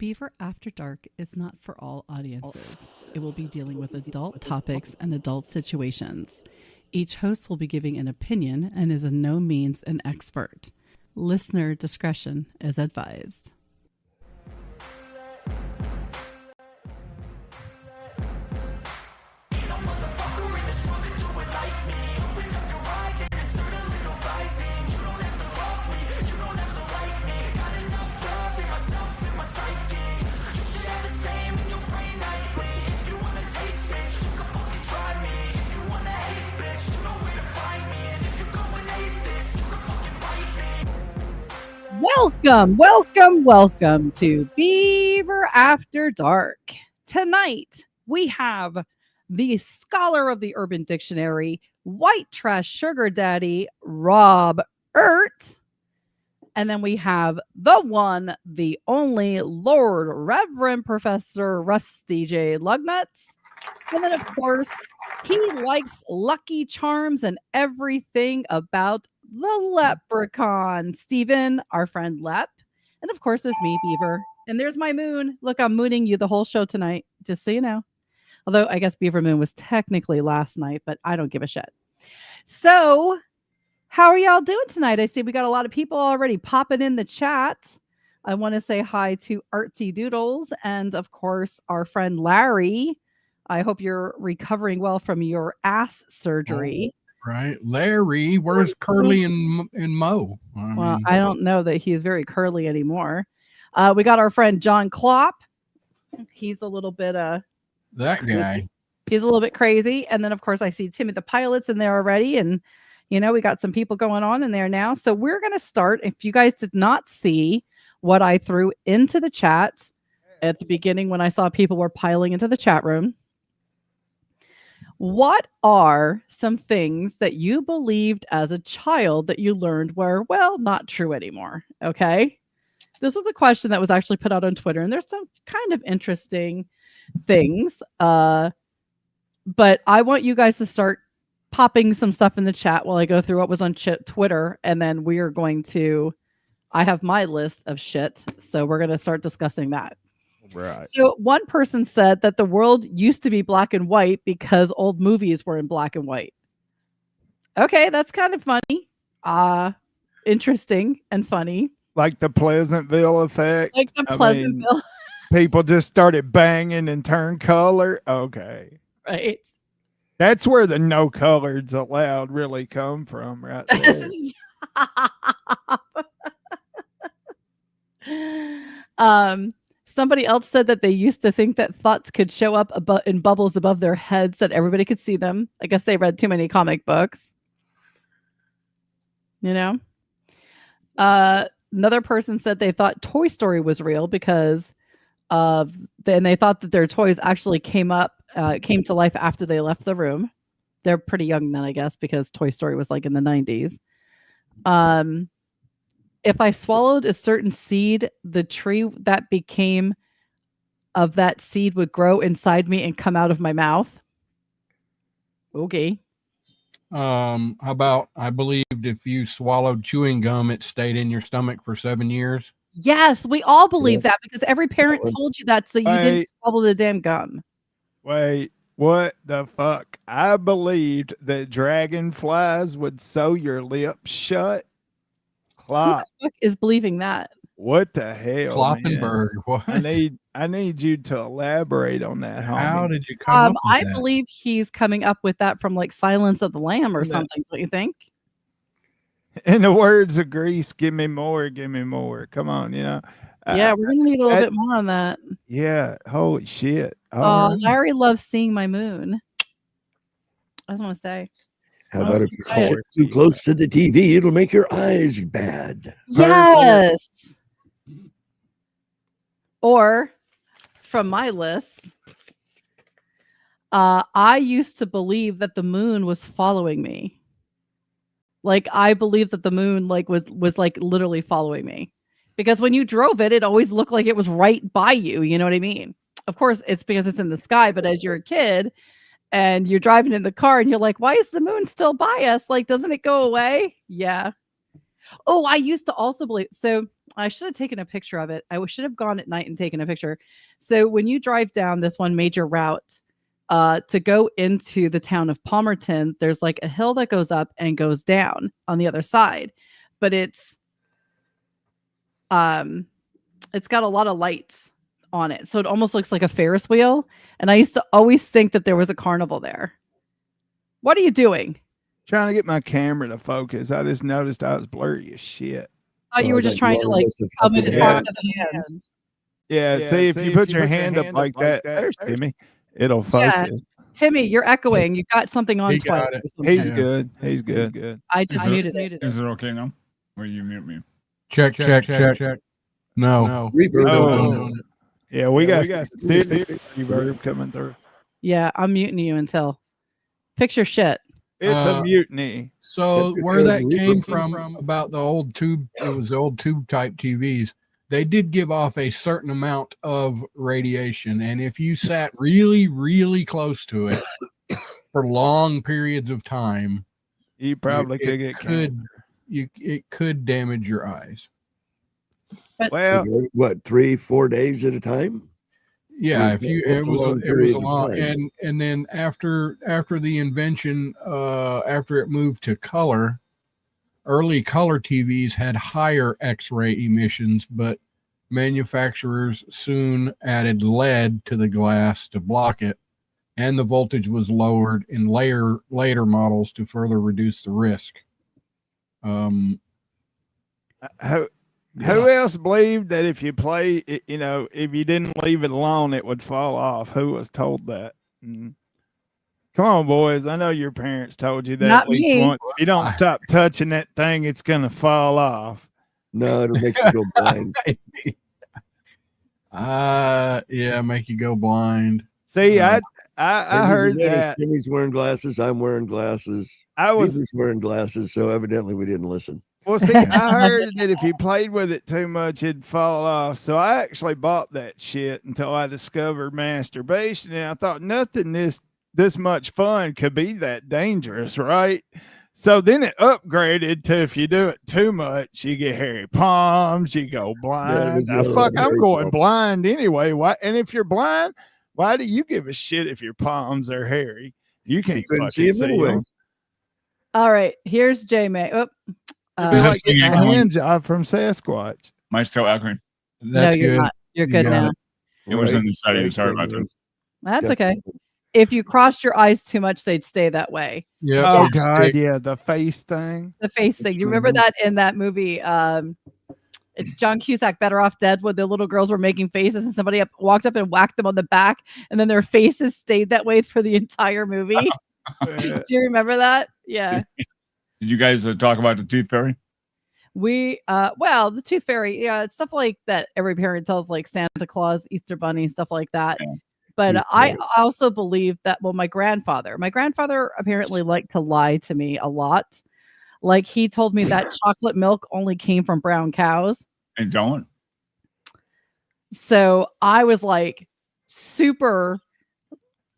Beaver After Dark is not for all audiences. It will be dealing with adult topics and adult situations. Each host will be giving an opinion and is in no means an expert. Listener discretion is advised. Welcome to Beaver After Dark. Tonight, we have the scholar of the Urban Dictionary, white trash sugar daddy, Rob Ert. And then we have the one, the only Lord Reverend Professor Rusty J. Lugnuts. And then, of course, he likes Lucky Charms and everything about the leprechaun, Steven, our friend Lep. And of course, there's me, Beaver. And there's my moon. Look, I'm mooning you the whole show tonight, just so you know. Although I guess Beaver Moon was technically last night, but I don't give a shit. So, how are y'all doing tonight? I see we got a lot of people already popping in the chat. I want to say hi to Artsy Doodles and, of course, our friend Larry. I hope you're recovering well from your ass surgery. Right. Larry, where's Curly and Mo? I don't know that he's very curly anymore. We got our friend John Klopp. He's a little bit that guy. He's a little bit crazy. And then, of course, I see Timmy the Pilots in there already. And, you know, we got some people going on in there now. So we're going to start. If you guys did not see what I threw into the chat at the beginning when I saw people were piling into the chat room, what are some things that you believed as a child that you learned were, well, not true anymore? Okay. This was a question that was actually put out on Twitter, and there's some kind of interesting things. But I want you guys to start popping some stuff in the chat while I go through what was on Twitter. And then we are going to, I have my list of shit. So we're going to start discussing that. Right. So one person said that the world used to be black and white because old movies were in black and white. Okay, that's kind of funny. Interesting and funny. Like the Pleasantville effect. Like the Pleasantville. People just started banging and turned color. Okay. Right. That's where the no colors allowed really come from, right there. Somebody else said that they used to think that thoughts could show up in bubbles above their heads that everybody could see them. I guess they read too many comic books. You know? Another person said they thought Toy Story was real because then they thought that their toys actually came to life after they left the room. They're pretty young then, I guess, because Toy Story was like in the 90s. If I swallowed a certain seed, the tree that became of that seed would grow inside me and come out of my mouth. Okay. How about I believed if you swallowed chewing gum, it stayed in your stomach for 7 years? Yes, we all believe that because every parent told you that so you didn't swallow the damn gum. Wait, what the fuck? I believed that dragonflies would sew your lips shut. Who the fuck is believing that? What the hell? Kloppenberg. What? I need you to elaborate on that. Homie. How did you come up with I that? believe he's coming up with that from like Silence of the Lamb or something. Don't you think? In the words of Grease, give me more, give me more. Come on, you know. Yeah, we're gonna need a little bit more on that. Yeah. Holy shit. Oh, Larry loves seeing my moon. I just want to say. How about if you sit too close to the TV, it'll make your eyes bad. Yes. Or from my list, I used to believe that the moon was following me. Like I believed that the moon was like literally following me. Because when you drove it, it always looked like it was right by you. You know what I mean? Of course, it's because it's in the sky, but as you're a kid, and you're driving in the car and you're like, why is the moon still by us? Like, doesn't it go away? Yeah. Oh, I used to also believe. So I should have taken a picture of it. I should have gone at night and taken a picture. So when you drive down this one major route to go into the town of Palmerton, there's like a hill that goes up and goes down on the other side, but it's got a lot of lights on it, so it almost looks like a Ferris wheel. And I used to always think that there was a carnival there. What are you doing? Trying to get my camera to focus. I just noticed I was blurry as shit. Oh, you were just trying to like come in Yeah. the hand. Yeah, see, if you put your hand up like that, there's Timmy. It'll Yeah. focus. Timmy, you're echoing. You got something on He twice. got it. or something. He's good. He's good. I just muted it. Is it okay now? Or you mute me? Check. No. Reverb. Oh. Yeah, we got serious reverb coming through. Yeah, I'm muting you until fix your shit. It's a mutiny. So That's where that because came we were from about the old tube, it was the old tube type TVs. They did give off a certain amount of radiation, and if you sat really, really close to it for long periods of time, You probably could get cancer. it could damage your eyes. Well, What, 3-4 days at a time? Yeah, Like, if you that's it a was long a period of long, time. and then after the invention, after it moved to color, early color TVs had higher X-ray emissions, but manufacturers soon added lead to the glass to block it, and the voltage was lowered in later models to further reduce the risk. who else believed that if you play, if you didn't leave it alone, it would fall off? Who was told that? Mm. Come on, boys. I know your parents told you that Not at least me. once. If you don't stop touching that thing, it's going to fall off. No, it'll make you go blind. Yeah, make you go blind. See, Uh, I heard that. Jimmy's wearing glasses. I'm wearing glasses. I was Beaver's wearing glasses, so evidently we didn't listen. Well, see, I heard that if you played with it too much, it'd fall off. So I actually bought that shit until I discovered masturbation, and I thought nothing this much fun could be that dangerous, right? So then it upgraded to if you do it too much, you get hairy palms, you go blind. Yeah, Now, fuck, I'm hairy going palms. blind anyway. Why? And if you're blind, why do you give a shit if your palms are hairy? You can't couldn't fucking see 'em anyway. 'em. All right, here's J May. Oh, It'd be Is like this thing getting a echoing? hand job from Sasquatch. Mine's still echoing. no, That's you're good. not. You're You good got now. it. It was in Right. the settings. Sorry about that. That's okay. Definitely. If you crossed your eyes too much, they'd stay that way. Yeah. Oh it'd God, stick. yeah, the face thing. The face thing. You remember that in that movie? It's John Cusack, Better Off Dead, where the little girls were making faces and somebody walked up and whacked them on the back, and then their faces stayed that way for the entire movie. Do you remember that? Yeah. Did you guys talk about the Tooth Fairy? Well, the Tooth Fairy, yeah, it's stuff like that every parent tells, like Santa Claus, Easter Bunny, stuff like that. Yeah. But Tooth I Fairy. also believe that, well, my grandfather apparently liked to lie to me a lot. Like he told me that chocolate milk only came from brown cows. And don't. So I was like super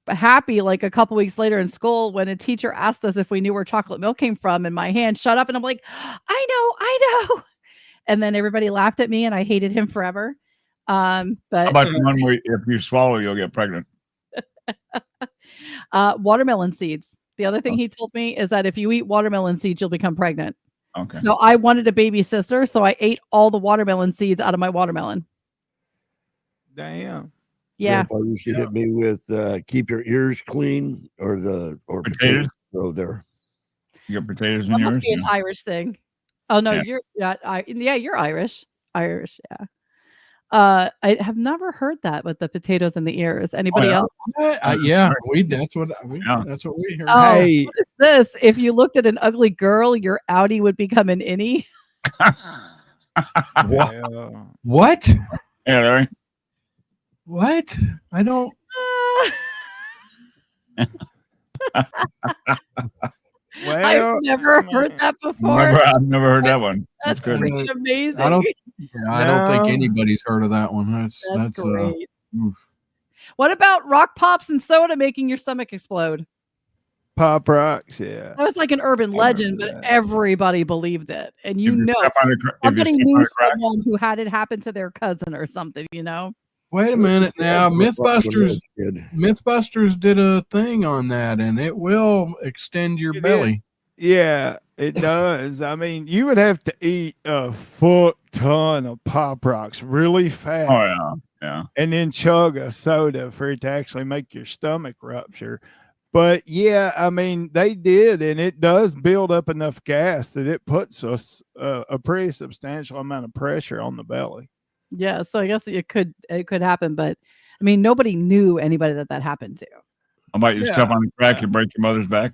happy like a couple weeks later in school when a teacher asked us if we knew where chocolate milk came from, and my hand shut up and I'm like, I know. And then everybody laughed at me and I hated him forever. How But about the one where if you swallow, you'll get pregnant? watermelon seeds. The other thing he told me is that if you eat watermelon seeds, you'll become pregnant. Okay. So I wanted a baby sister, so I ate all the watermelon seeds out of my watermelon. Damn. Yeah. Grandpa used to hit me with keep your ears clean or Potatoes? Throw there. You got potatoes in That yours? must be an Irish thing. Oh no, Yeah. you're not. Yeah, you're Irish. Irish, yeah. I have never heard that with the potatoes in the ears. Anybody yeah. else? Yeah, that's what we heard. Oh, Hey. what is this? If you looked at an ugly girl, your outie would become an innie. What? Yeah. What? Yeah, Larry. What? I don't. Well, I've never heard that before. I've never heard that one. That's good. freaking amazing. I don't. Yeah, I don't think No. anybody's heard of that one. That's great. oof. What about rock pops and soda making your stomach explode? Pop rocks, yeah. That was like an urban I legend, remember but that. everybody believed it. And you know, step on a cra- if you somebody step on knew a crack, someone who had it happen to their cousin or something, you know? Wait a minute now. When I was Mythbusters a kid. Mythbusters did a thing on that, and it will extend your It did. belly. Yeah, it does. I mean, you would have to eat a fuck ton of Pop Rocks really fast. oh yeah, yeah. And then chug a soda for it to actually make your stomach rupture. But yeah, I mean, they did, and it does build up enough gas that it puts us a pretty substantial amount of pressure on the belly. Yeah, so I guess it could happen, but I mean, nobody knew anybody that happened to. How about you step on the crack, you break your mother's back?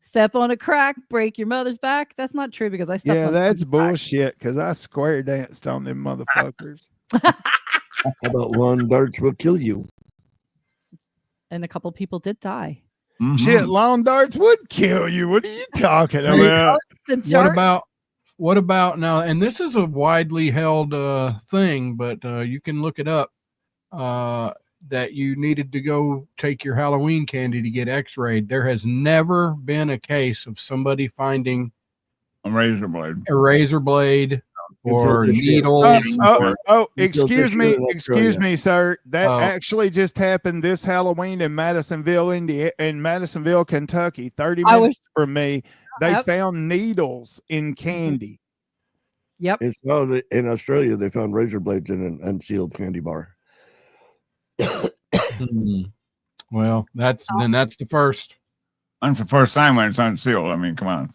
Step on a crack, break your mother's back. That's not true because I stepped Yeah, on that's someone's crack. bullshit because I square danced on them motherfuckers. How about lawn darts will kill you? And a couple people did die. Mhm. Shit, lawn darts would kill you. What are you talking There you about? The What chart, about now? And this is a widely held thing, but you can look it up. That you needed to go take your Halloween candy to get X-rayed. There has never been a case of somebody finding A razor blade. a razor blade or Until this year. needles. Excuse me, in excuse Australia. me, sir. That Oh. actually just happened this Halloween in Madisonville, Kentucky. 30 I minutes was- from me. They Yep. found needles in candy. Yep. It's found in Australia. They found razor blades in an unsealed candy bar. Hmm. Well, that's the first. That's the first time when it's unsealed. I mean, come on.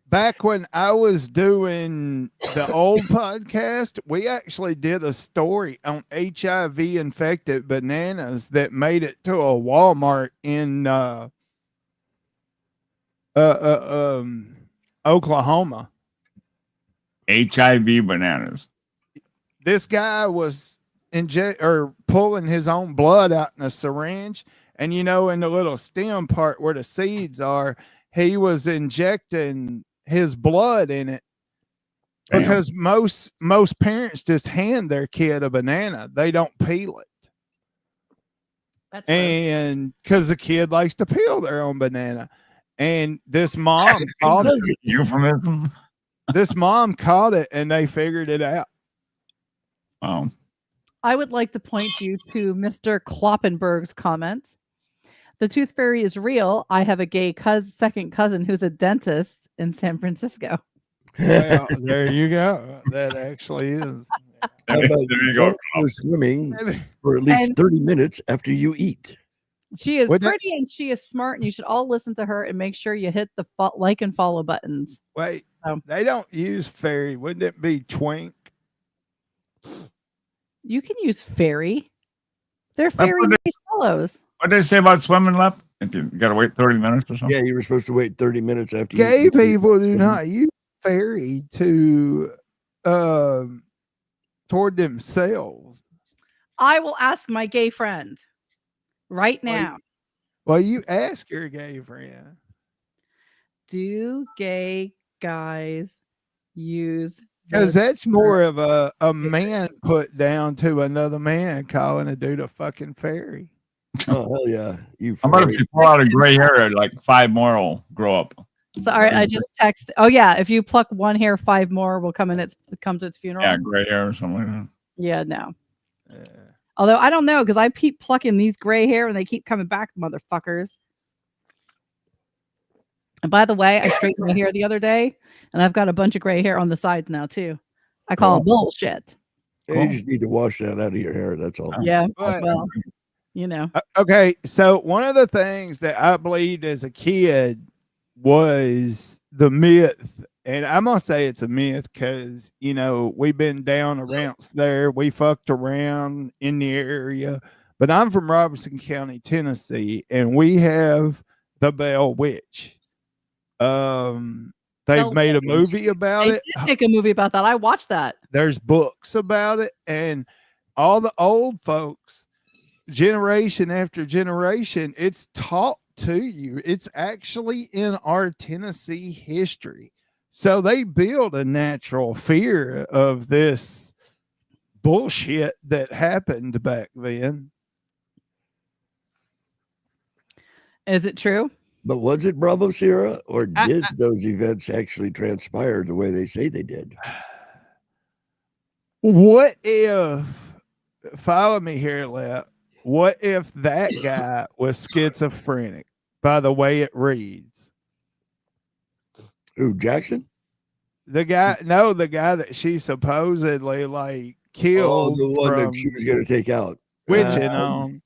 Back when I was doing the old podcast, we actually did a story on HIV infected bananas that made it to a Walmart in Oklahoma. HIV bananas. This guy was pulling his own blood out in a syringe, and in the little stem part where the seeds are, he was injecting his blood in it. Damn. Because most parents just hand their kid a banana, they don't peel it. That's gross. And because the kid likes to peel their own banana. And this mom caught it. Euphemism. This mom caught it, and they figured it out. Wow. I would like to point you to Mr. Kloppenberg's comment. The tooth fairy is real. I have a gay second cousin who's a dentist in San Francisco. Well, there you go. That actually is. How about There you go. don't go swimming for at least And- 30 minutes after you eat? She is Would that- pretty and she is smart, and you should all listen to her and make sure you hit the like and follow buttons. Wait, Oh. they don't use fairy. Wouldn't it be twink? You can use fairy. They're That's fairy what nice fellows. What did they say about swimming left? If you got to wait 30 minutes or something? Yeah, you were supposed to wait 30 minutes after Gay you eat. people do not use fairy to toward themselves. I will ask my gay friend right Well, now. Well, you ask your gay friend. Do gay guys use Because the- that's more of a man put down to another man calling a dude a fucking fairy. Oh, hell yeah. You How about if fairy. you pull out a gray hair, like 5 more will grow up? Sorry, I just texted. Oh yeah, if you pluck one hair, 5 more will come to its funeral. Yeah, gray hair or something like that. Yeah, no. Yeah. Although I don't know because I keep plucking these gray hair and they keep coming back, motherfuckers. And by the way, I straightened my hair the other day, and I've got a bunch of gray hair on the sides now too. I call it bullshit. You just need to wash that out of your hair. That's all. Yeah, But- well, you know. Okay, so one of the things that I believed as a kid was the myth, and I'm gonna say it's a myth because we've been down around there, we fucked around in the area, but I'm from Robertson County, Tennessee, and we have the Bell Witch. They've Bell made a Witch. movie about They it. did make a movie about that. I watched that. There's books about it, and all the old folks, generation after generation, it's taught to you. It's actually in our Tennessee history. So they build a natural fear of this bullshit that happened back then. Is it true? But was it Bravo Sierra, or did those events actually transpire the way they say they did? What if, follow me here, Lep. What if that guy was schizophrenic by the way it reads? Who, Jackson? The guy that she supposedly like Oh, killed the one that from she was going to take out. witching on.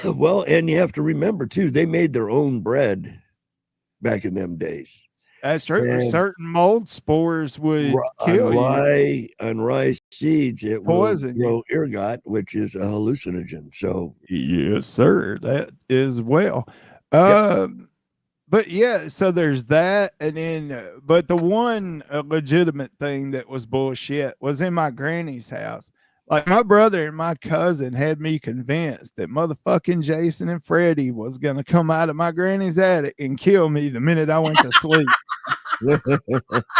Well, and you have to remember too, they made their own bread back in them days. That's true. And Certain mold spores would kill you. On rye seeds, it Poison you. will grow ergot, which is a hallucinogen. So Yes, sir. That is well. Yep. But yeah, so there's that, and then but the one legitimate thing that was bullshit was in my granny's house. Like my brother and my cousin had me convinced that motherfucking Jason and Freddie was gonna come out of my granny's attic and kill me the minute I went to sleep.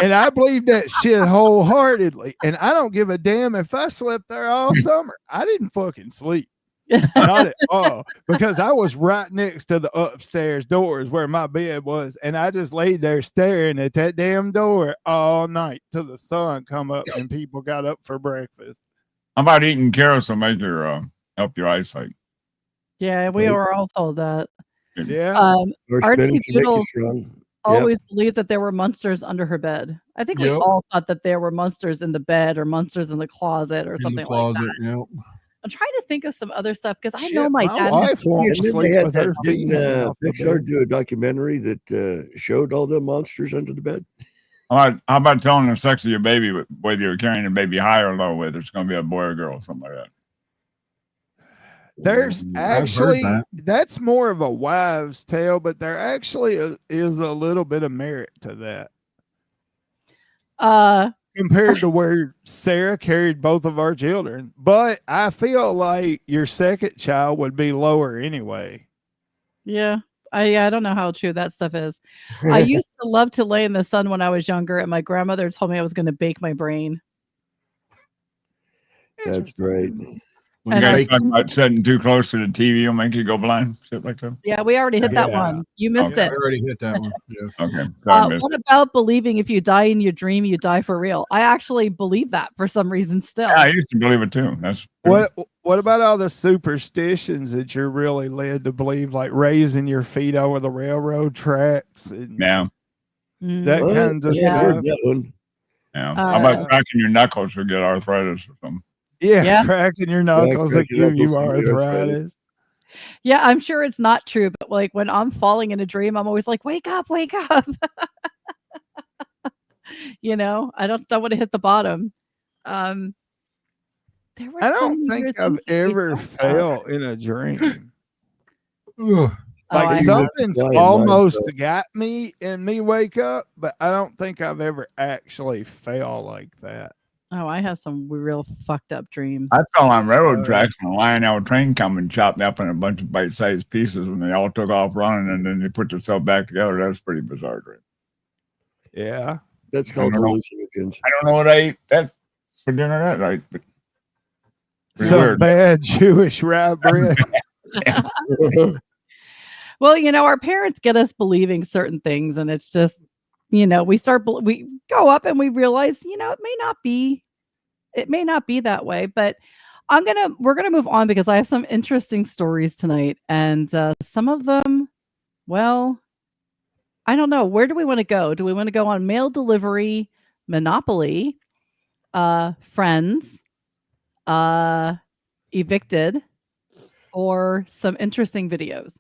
And I believed that shit wholeheartedly. And I don't give a damn if I slept there all summer. I didn't fucking sleep. Not at all, because I was right next to the upstairs doors where my bed was, and I just laid there staring at that damn door all night till the sun come up and people got up for breakfast. How about eating carrots will make your help your eyesight? Yeah, we were all told that. Yeah. or Archie spinach to make you Doodles strong. always believed that there were monsters under her bed. I think we Yep. all thought that there were monsters in the bed or monsters in the closet or In something the closet. like that. Yep. I'm trying to think of some other stuff because I Shit, know my dad had wife some won't weird- And then sleep they had with her that, feet didn't hanging off the Pixar bed. do a documentary that showed all the monsters under the bed? How about telling the sex of your baby, whether you're carrying a baby high or low, whether it's going to be a boy or girl, something like that? There's I've heard actually that. that's more of a wives' tale, but there actually is a little bit of merit to that compared to where Sarah carried both of our children. But I feel like your second child would be lower anyway. Yeah. I don't know how true that stuff is. I used to love to lay in the sun when I was younger, and my grandmother told me I was going to bake my brain. That's great. When And you guys I- talk about sitting too close to the TV, will make you go blind, shit like that. Yeah, we already hit that Yeah. one. You missed Okay. I it. already hit that one. Yeah. Okay. Sorry, miss. What about believing if you die in your dream, you die for real? I actually believe that for some reason still. Yeah, I used to believe it too. That's true. What about all the superstitions that you're really led to believe, like raising your feet over the railroad tracks and Yeah. Mm. that What? kind of Yeah. I heard stuff? that one. Yeah. How about cracking your knuckles to get arthritis or something? Yeah, Yeah. cracking your knuckles that cracking give you knuckles can be arthritis. Yeah, I'm sure it's not true, but like when I'm falling in a dream, I'm always like, wake up, wake up. You know, I don't want to hit the bottom. There were I so don't many weird think I've things that we ever talked about. felt in a dream. Ugh. Like I have. something's flying almost myself. got me and me wake up, but I don't think I've ever actually felt like that. Oh, I have some real fucked up dreams. I fell on railroad tracks and a Lionel train come and chopped me up in a bunch of bite-sized pieces when they all took off running and then they put themselves back together. That's pretty bizarre dream. Yeah. That's called I don't know. hallucinogens. I don't know what I ate that for dinner that night, but pretty Some weird. bad Jewish rye bread. Well, you know, our parents get us believing certain things, and it's just, you know, we go up and we realize, you know, it may not be that way. But we're gonna move on because I have some interesting stories tonight, and some of them, well, I don't know. Where do we want to go? Do we want to go on mail delivery, Monopoly, Friends, Evicted, or some interesting videos?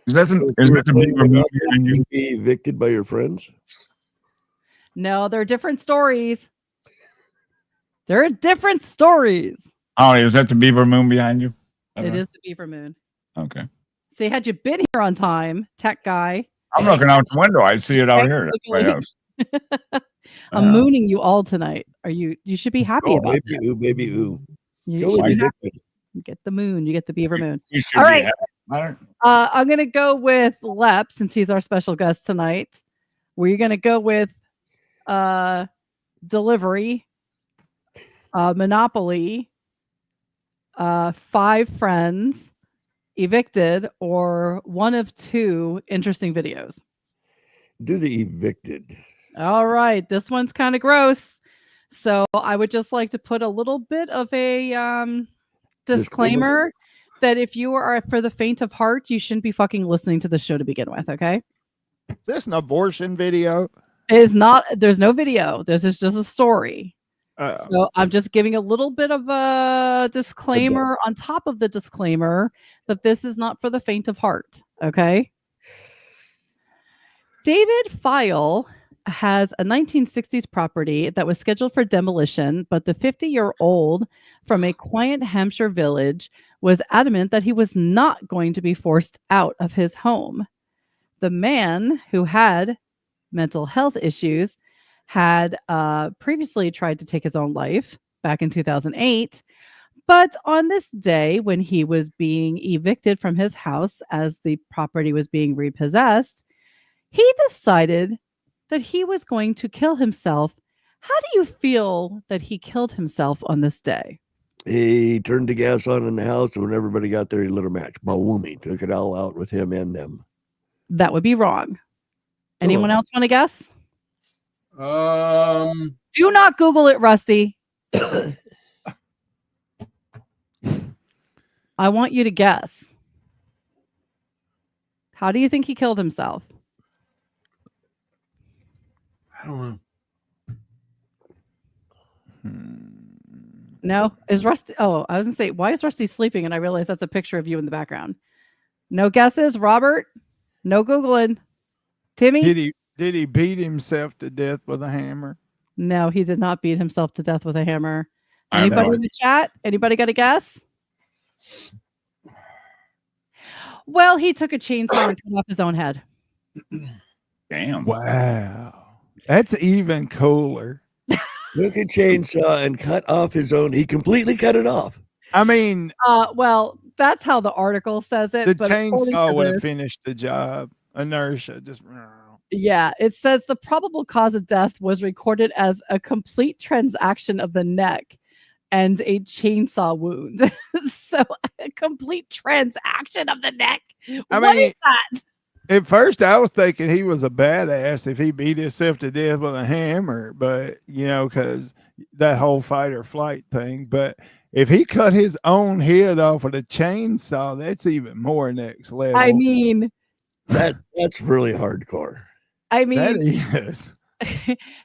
Is that the Beaver movie behind you? Be evicted by your friends? No, they're different stories. There are different stories. Oh, is that the Beaver Moon behind you? It is the Beaver Moon. Okay. See, had you been here on time, tech guy, I'm looking out the window. I see it out here. That's my Technically. house. I'm mooning you all tonight. You should be happy Oh, about maybe that. ooh, maybe ooh. You Go should with be happy. evicted. You get the moon. You get the Beaver Moon. You should All be right. happy about it. I'm gonna go with Lep since he's our special guest tonight. We're gonna go with delivery, Monopoly, 5 Friends, evicted, or one of two interesting videos? Do the evicted. All right, this one's kind of gross. So I would just like to put a little bit of a disclaimer that if you are for the faint of heart, you shouldn't be fucking listening to the show to begin with, okay? Is this an abortion video? It is not, there's no video. This is just a story. Uh, So I'm just giving a little bit of a disclaimer on top of the disclaimer that this is not for the faint of heart, okay? David File has a 1960s property that was scheduled for demolition, but the 50-year-old from a quiet Hampshire village was adamant that he was not going to be forced out of his home. The man, who had mental health issues, had previously tried to take his own life back in 2008. But on this day, when he was being evicted from his house as the property was being repossessed, he decided that he was going to kill himself. How do you feel that he killed himself on this day? He turned the gas on in the house, and when everybody got there, he lit a match. Boom, he took it all out with him and them. That would be wrong. Anyone else want to guess? Do not Google it, Rusty. I want you to guess. How do you think he killed himself? I don't know. No? Is Rusty? Oh, I was going to say, why is Rusty sleeping? And I realized that's a picture of you in the background. No guesses? Robert? No Googling. Timmy? Did he beat himself to death with a hammer? No, he did not beat himself to death with a hammer. I have no Anybody in the chat? Anybody got a guess? Well, he took a chainsaw and cut off his own head. Damn. Wow. That's even cooler. Took a chainsaw and cut off his own. He completely cut it off. I mean, Well, that's how the article says it. the but according chainsaw to would have this- finished the job. Inertia just. Yeah, it says the probable cause of death was recorded as a complete transaction of the neck and a chainsaw wound. So a complete transaction of the neck. I What mean, is that? At first, I was thinking he was a badass if he beat himself to death with a hammer, but because that whole fight or flight thing. But if he cut his own head off with a chainsaw, that's even more next level. I mean, That's really hardcore. that is.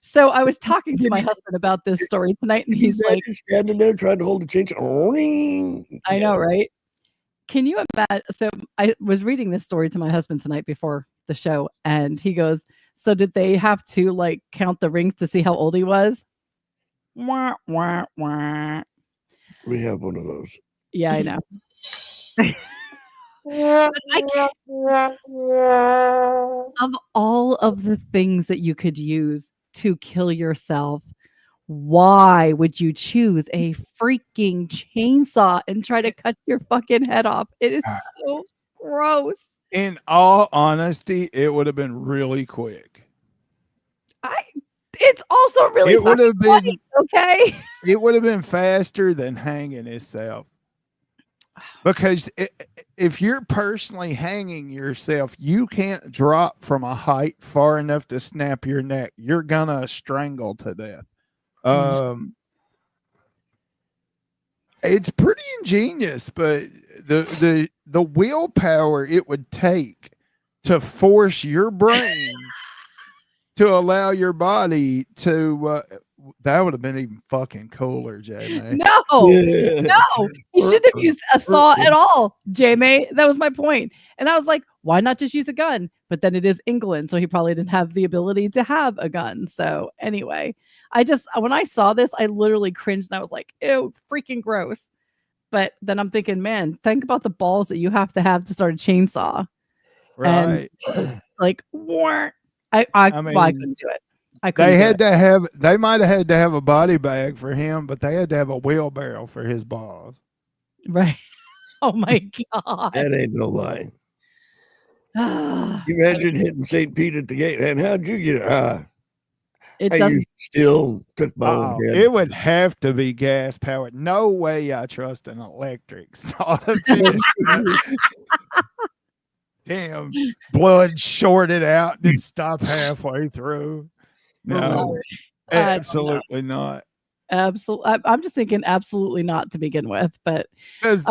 So I was talking to my husband about this story tonight, and he's like, just standing there trying to hold the chainsaw. I know, right? Can you imagine? So I was reading this story to my husband tonight before the show, and he goes, so did they have to like count the rings to see how old he was? Wah, wah, wah. We have one of those. Yeah, I know. But I can't, of all of the things that you could use to kill yourself, why would you choose a freaking chainsaw and try to cut your fucking head off? It is so gross. In all honesty, it would have been really quick. It's also really It would have fucking been. funny, okay. It would have been faster than hanging itself. Because if you're personally hanging yourself, you can't drop from a height far enough to snap your neck. You're gonna strangle to death. It's pretty ingenious, but the willpower it would take to force your brain to allow your body to that would have been even fucking cooler, Jamie. No, no, he shouldn't have used a saw at all, Jamie. That was my point. And I was like, why not just use a gun? But then it is England, so he probably didn't have the ability to have a gun. So anyway, when I saw this, I literally cringed and I was like, ew, freaking gross. But then I'm thinking, man, think about the balls that you have to start a chainsaw. Right. And like, I mean, I couldn't do it. I couldn't. They might have had to have a body bag for him, but they had to have a wheelbarrow for his balls. Right. Oh my God. That ain't no lie. You imagine hitting St. Pete at the gate, and how'd you get it? It I doesn't used Still took my own Oh, head. it would have to be gas powered. No way I trust an electric saw to finish that. Damn, blood shorted out, didn't stop halfway through. No, absolutely not. Absolutely. I'm just thinking absolutely not to begin with, but Because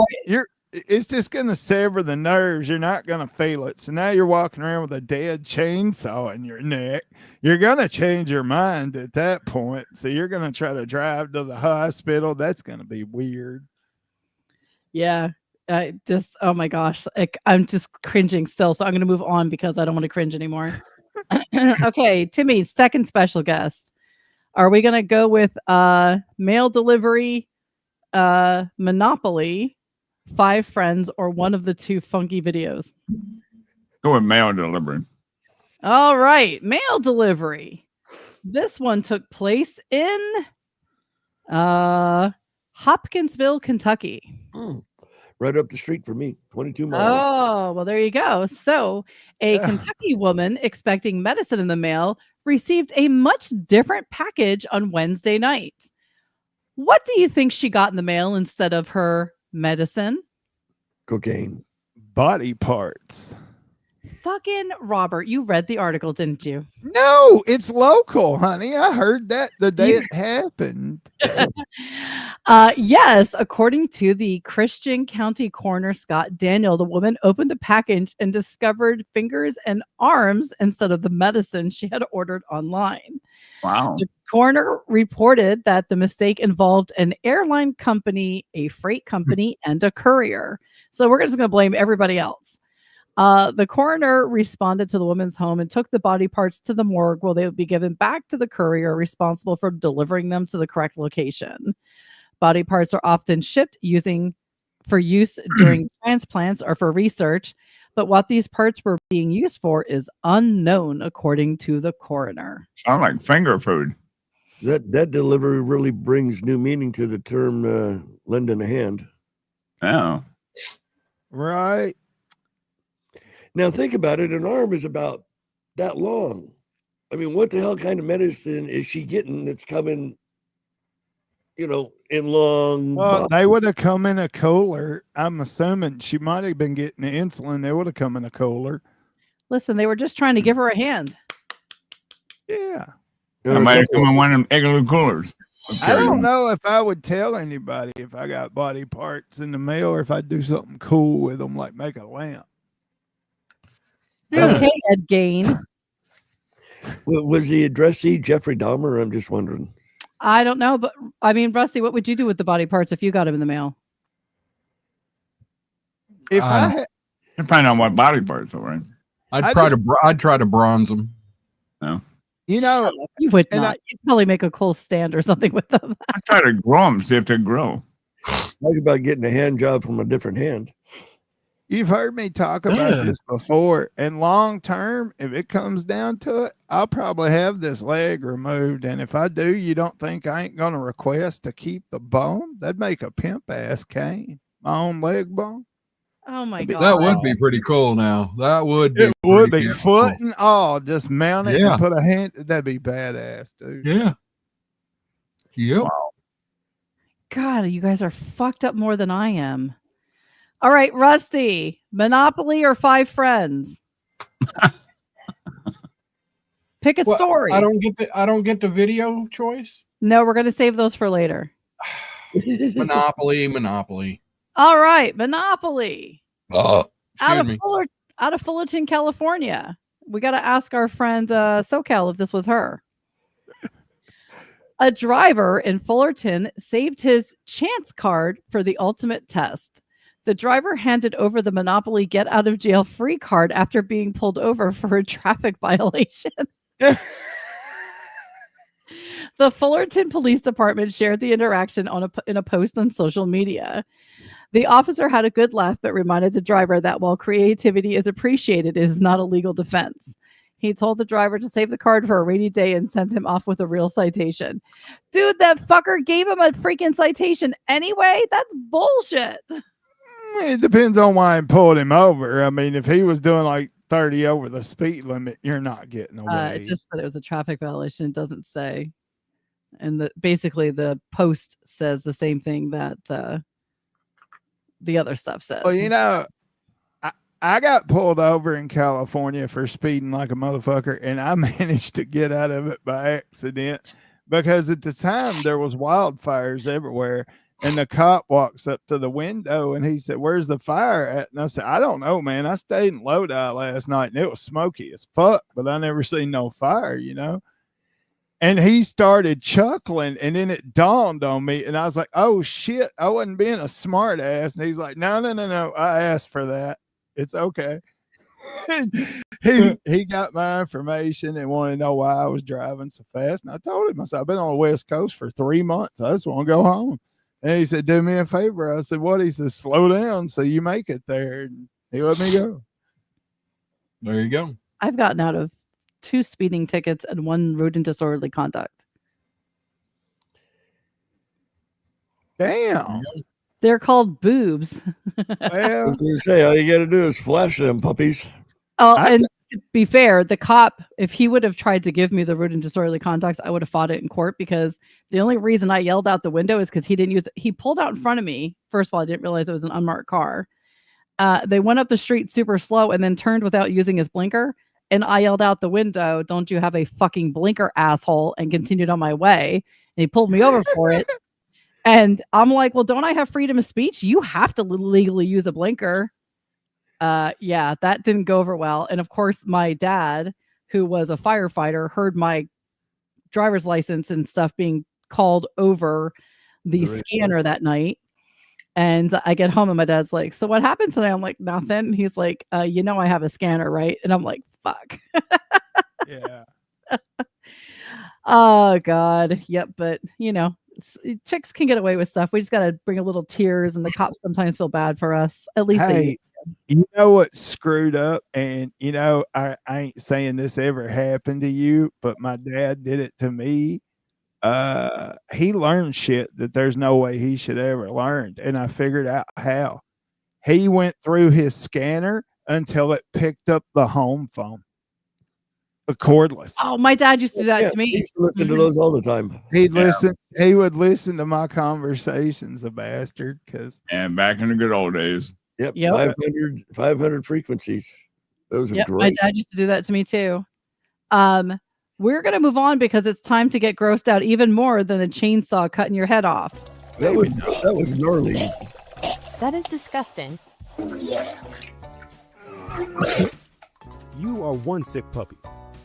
it's just going to sever the nerves. You're not going to feel it. So now you're walking around with a dead chainsaw in your neck. You're going to change your mind at that point. So you're going to try to drive to the hospital. That's going to be weird. yeah, I just, oh my gosh, I'm just cringing still. So I'm going to move on because I don't want to cringe anymore. Okay, Timmy, second special guest. Are we going to go with mail delivery, Monopoly, 5 Friends, or one of the 2 funky videos? Go with mail delivery. All right, mail delivery. This one took place in Hopkinsville, Kentucky. Right up the street for me, 22 miles. Oh, well, there you go. So, a Kentucky woman expecting medicine in the mail received a much different package on Wednesday night. What do you think she got in the mail instead of her medicine? Cocaine. Body parts. Fucking Robert, you read the article, didn't you? No, it's local, honey. I heard that the day it happened. Yes, according to the Christian County coroner Scott Daniel, the woman opened the package and discovered fingers and arms instead of the medicine she had ordered online. Wow. The coroner reported that the mistake involved an airline company, a freight company, and a courier. So we're just going to blame everybody else. The coroner responded to the woman's home and took the body parts to the morgue where they would be given back to the courier responsible for delivering them to the correct location. Body parts are often shipped for use during transplants or for research, but what these parts were being used for is unknown, according to the coroner. Sound like finger food. That delivery really brings new meaning to the term lending a hand. Yeah. Right. Now think about it. An arm is about that long. I mean, what the hell kind of medicine is she getting that's coming, in long? Well, they would have come in a cooler. I'm assuming she might have been getting insulin. They would have come in a cooler. Listen, they were just trying to give her a hand. Yeah. I might have come in one of them igloo coolers. I don't know if I would tell anybody if I got body parts in the mail or if I'd do something cool with them, like make a lamp. Okay, Ed Gain. Was the addressee Jeffrey Dahmer? I'm just wondering. I don't know, but I mean, Rusty, what would you do with the body parts if you got them in the mail? If I had, Depending on what body parts are in. I'd try to bronze them. No. you know, You would and not. You'd probably make a cool stand or something with them. I'd try to grow them, see if they grow. Talk about getting a hand job from a different hand. you've heard me talk about this before. And long term, if it comes down to it, I'll probably have this leg removed. And if I do, you don't think I ain't going to request to keep the bone? That'd make a pimp ass cane. My own leg bone. Oh my god, That would be pretty cool. Now that would be. It would pretty be damn foot cool. and all. Just mount it Yeah. and put a hand. That'd be badass, dude. Yeah. Yep. God, you guys are fucked up more than I am. All right, Rusty, Monopoly or 5 Friends? Pick a Well, story. I don't get the video choice. No, we're going to save those for later. Monopoly. All right, Monopoly. Out Excuse of me. out of Fullerton, California. We got to ask our friend SoCal if this was her. A driver in Fullerton saved his chance card for the ultimate test. The driver handed over the Monopoly get out of jail free card after being pulled over for a traffic violation. The Fullerton Police Department shared the interaction in a post on social media. The officer had a good laugh, but reminded the driver that while creativity is appreciated, it is not a legal defense. He told the driver to save the card for a rainy day and sent him off with a real citation. Dude, that fucker gave him a freaking citation anyway? That's bullshit. It depends on why he pulled him over. I mean, if he was doing like 30 over the speed limit, you're not getting away. It just said it was a traffic violation. It doesn't say. And basically the post says the same thing that the other stuff says. Well, you know, I got pulled over in California for speeding like a motherfucker, and I managed to get out of it by accident because at the time there was wildfires everywhere. And the cop walks up to the window and he said, "Where's the fire at?" And I said, "I don't know, man. I stayed in Lodi last night and it was smoky as fuck, but I never seen no fire, you know?" And he started chuckling, and then it dawned on me, and I was like, "Oh shit, I wasn't being a smart ass." And he's like, No, I asked for that. It's okay." he got my information and wanted to know why I was driving so fast. And I told him, I said, "I've been on the West Coast for 3 months. I just want to go home." And he said, "Do me a favor." I said, "What?" He said, "Slow down so you make it there." And he let me go. There you go. I've gotten out of 2 speeding tickets and 1 road and disorderly conduct. Damn. They're called boobs. Well, I was gonna say, all you got to do is flash them puppies. Oh, I and to be fair, the cop, if he would have tried to give me the road and disorderly conduct, I would have fought it in court, because the only reason I yelled out the window is because he didn't use it. He pulled out in front of me. First of all, I didn't realize it was an unmarked car. They went up the street super slow and then turned without using his blinker. And I yelled out the window, "Don't you have a fucking blinker, asshole?" and continued on my way. And he pulled me over for it. And I'm like, "Well, don't I have freedom of speech? You have to legally use a blinker." Yeah, that didn't go over well. And of course, my dad, who was a firefighter, heard my driver's license and stuff being called over the scanner that night. And I get home and my dad's like, "So what happened today?" I'm like, "Nothing." He's like, "You know, I have a scanner, right?" And I'm like, fuck. yeah. Oh God. Yep. But you know, chicks can get away with stuff. We just got to bring a little tears, and the cops sometimes feel bad for us. At least they Hey, used to. you know what's screwed up? And, you know, I ain't saying this ever happened to you, but my dad did it to me. He learned shit that there's no way he should ever learned. And I figured out how. He went through his scanner until it picked up the home phone. The cordless. Oh, my dad used to do that Yeah, to me. he used to listen to those all the time. He'd listen. He would listen to my conversations, the bastard. Because And back in the good old days. Yep, Yep. 500 frequencies. Those are Yep, my great. dad used to do that to me too. We're gonna move on because it's time to get grossed out even more than a chainsaw cutting your head off. That was gnarly. That is disgusting. You are one sick puppy.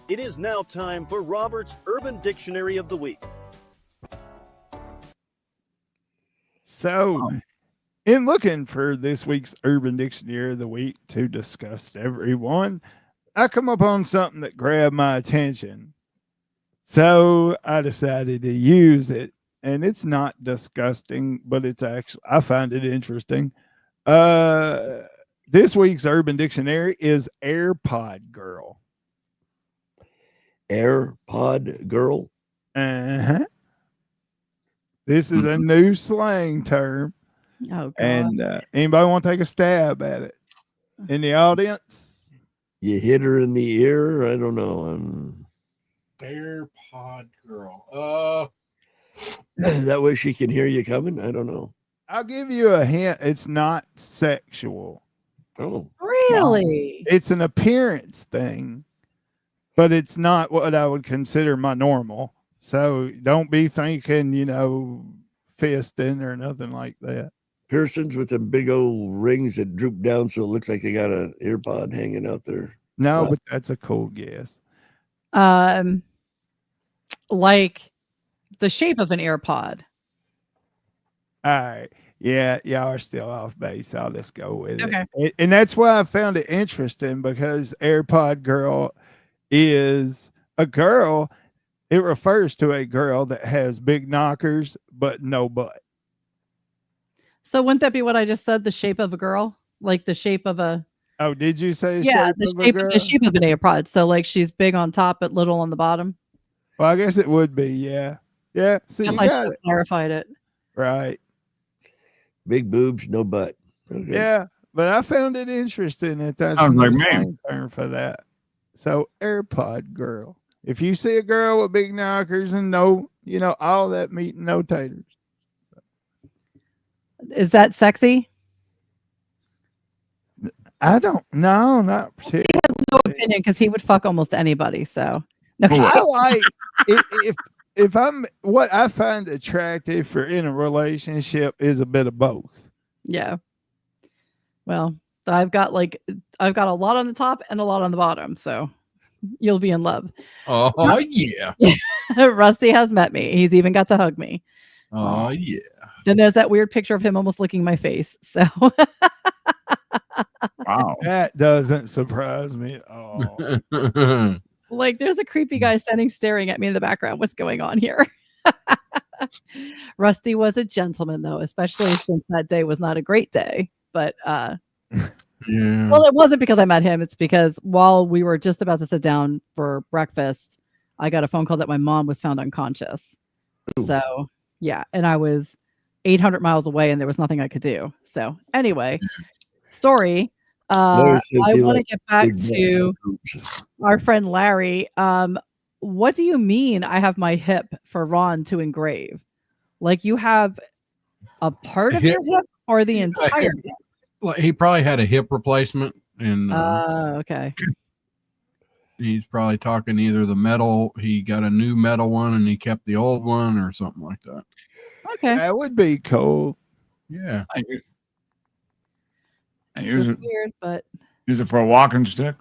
It is now time for Robert's Urban Dictionary of the Week. so, in looking for this week's Urban Dictionary of the Week to discuss to everyone, I come upon something that grabbed my attention. So I decided to use it, and it's not disgusting, but it's actually, I find it interesting. This week's Urban Dictionary is AirPod Girl. AirPod girl. Uh-huh. This is a new slang term. Oh God. And anybody want to take a stab at it in the audience? You hit her in the ear. I don't know. AirPod girl. That way she can hear you coming. I don't know. I'll give you a hint. It's not sexual. Oh, Really? It's an appearance thing, but it's not what I would consider my normal. So don't be thinking, you know, fisting or nothing like that. Pearsons with the big old rings that droop down so it looks like they got an earpod hanging out there. No, What? but that's a cool guess. Like the shape of an AirPod. All right. Yeah, y'all are still off base. I'll just go with Okay. it. And that's why I found it interesting, because AirPod Girl is a girl. It refers to a girl that has big knockers but no butt. So wouldn't that be what I just said? The shape of a girl, like the shape of a Oh, did you say yeah, shape the of a shape girl? the shape of an AirPod. So like she's big on top but little on the bottom. Well, I guess it would be, yeah. Yeah, so you Guess I should got have it. clarified it. Right. Big boobs, no butt. Okay. Yeah, but I found it interesting that that's Sounds a like new me. slang term for that. So AirPod Girl. If you see a girl with big knockers and no, all that meat and no taters. Is that sexy? I don't know, not particularly. No opinion, because he would fuck almost anybody. So no. I like if I'm what I find attractive for in a relationship is a bit of both. Yeah. Well, I've got a lot on the top and a lot on the bottom, so you'll be in love. Oh yeah. Rusty has met me. He's even got to hug me. Oh yeah. Then there's that weird picture of him almost licking my face. So Wow. That doesn't surprise me at all. like there's a creepy guy standing staring at me in the background. What's going on here? Rusty was a gentleman though, especially since that day was not a great day. But Yeah. well, it wasn't because I met him. It's because while we were just about to sit down for breakfast, I got a phone call that my mom was found unconscious. Ooh. So yeah, and I was 800 miles away and there was nothing I could do. So anyway, story. Larry says I he want to likes get back big to nuts. our friend Larry. What do you mean I have my hip for Ron to engrave? Like you have a part of your hip or the entire hip? Like, he probably had a hip replacement, and Okay. he's probably talking either the metal. He got a new metal one, and he kept the old one, or something like that. Okay. That would be cool. Yeah. I It's use just it. weird, but Use it for a walking stick.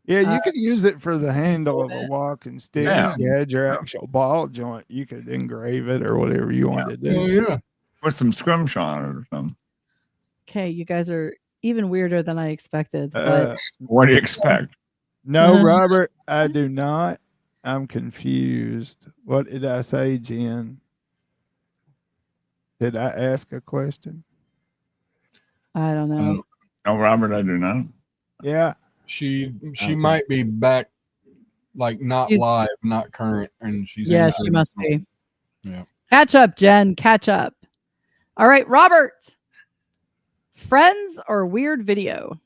Yeah, you could use it for the handle of a bit. walking stick. Yeah. If you had your actual ball joint, you could engrave it or whatever you wanted to do. Oh yeah. Put some scrimshaw on it or something. okay, you guys are even weirder than I expected. But Uh, What do you expect? no, Uh, Robert, I do not. I'm confused. What did I say, Jen? Did I ask a question? I don't know. don't- No, Robert, I do not. Yeah. She Okay. might be back, like not She's- live, not current, and she's Yeah, answering she must the phone. be. Yeah. Catch up, Jen. Catch up. All right, Robert. Friends or weird video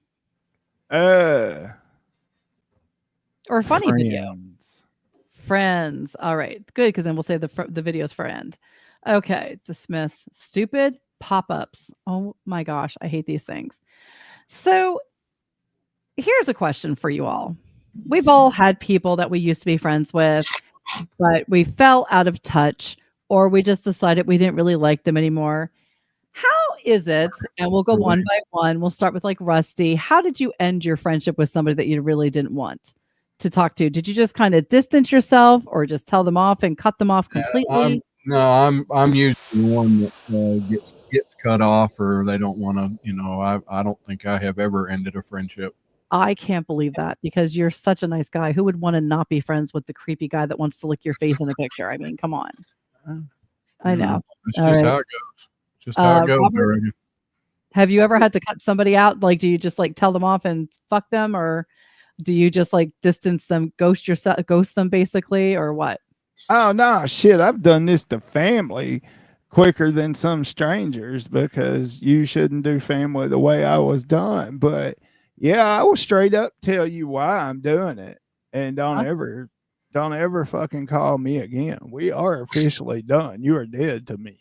or funny video? Friends. Friends. All right, good, because then we'll say the videos for end. Okay, dismiss. Stupid pop-ups. Oh my gosh, I hate these things. So here's a question for you all. We've all had people that we used to be friends with, but we fell out of touch, or we just decided we didn't really like them anymore. How is it? And we'll go one by one. We'll start with like Rusty. How did you end your friendship with somebody that you really didn't want to talk to? Did you just kind of distance yourself, or just tell them off and cut them off completely? I'm usually the one that gets cut off, or they don't want to. I don't think I have ever ended a friendship. I can't believe that, because you're such a nice guy. Who would want to not be friends with the creepy guy that wants to lick your face in a picture? I mean, come on. I know. That's All just right. how it goes. Just how it goes. Robert? I reckon. Have you ever had to cut somebody out? Like, do you just like tell them off and fuck them, or do you just like distance them, ghost them basically, or what? Oh no, shit! I've done this to family quicker than some strangers because you shouldn't do family the way I was done. But yeah, I will straight up tell you why I'm doing it, and don't ever fucking call me again. We are officially done. You are dead to me.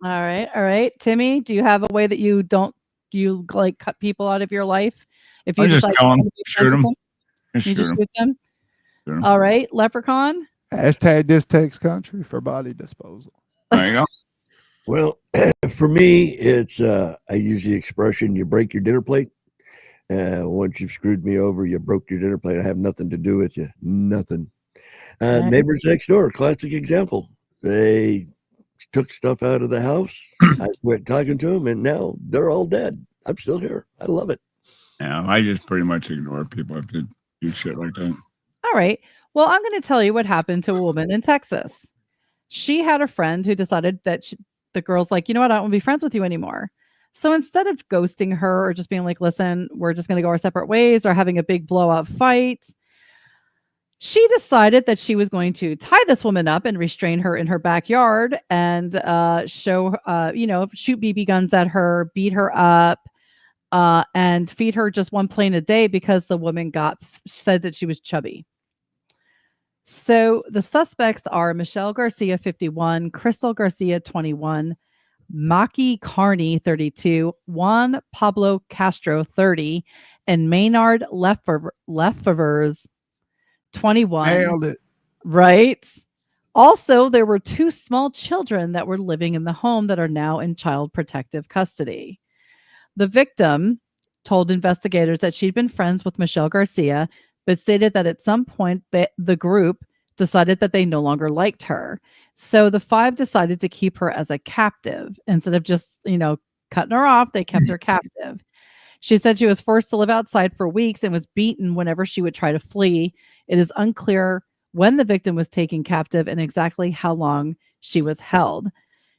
All right. Timmy, do you have a way that you like cut people out of your life? If you I just decide tell you 'em, wanna be shoot friends with 'em. them, Just you shoot just 'em. shoot them. Shoot 'em. All right, Leprechaun. Hashtag this takes country for body disposal. There you go. Well, for me, it's I use the expression "you break your dinner plate." Once you've screwed me over, you broke your dinner plate. I have nothing to do with you. Nothing. Right. Neighbors next door, classic example. They took stuff out of the house. I went talking to them, and now they're all dead. I'm still here. I love it. Yeah, I just pretty much ignore people if they do shit like that. All right. Well, I'm going to tell you what happened to a woman in Texas. She had a friend who decided that the girl's like, you know what? I don't want to be friends with you anymore. So instead of ghosting her or just being like, listen, we're just going to go our separate ways, or having a big blowout fight, she decided that she was going to tie this woman up and restrain her in her backyard and shoot BB guns at her, beat her up, and feed her just one plane a day because the woman said that she was chubby. So the suspects are Michelle Garcia, 51, Crystal Garcia, 21, Maki Carney, 32, Juan Pablo Castro, 30, and Maynard Lefevers, 21. Nailed it. Right? Also, there were 2 small children that were living in the home that are now in child protective custody. The victim told investigators that she'd been friends with Michelle Garcia, but stated that at some point the group decided that they no longer liked her. So the 5 decided to keep her as a captive. Instead of just, cutting her off, they kept her captive. She said she was forced to live outside for weeks and was beaten whenever she would try to flee. It is unclear when the victim was taken captive and exactly how long she was held.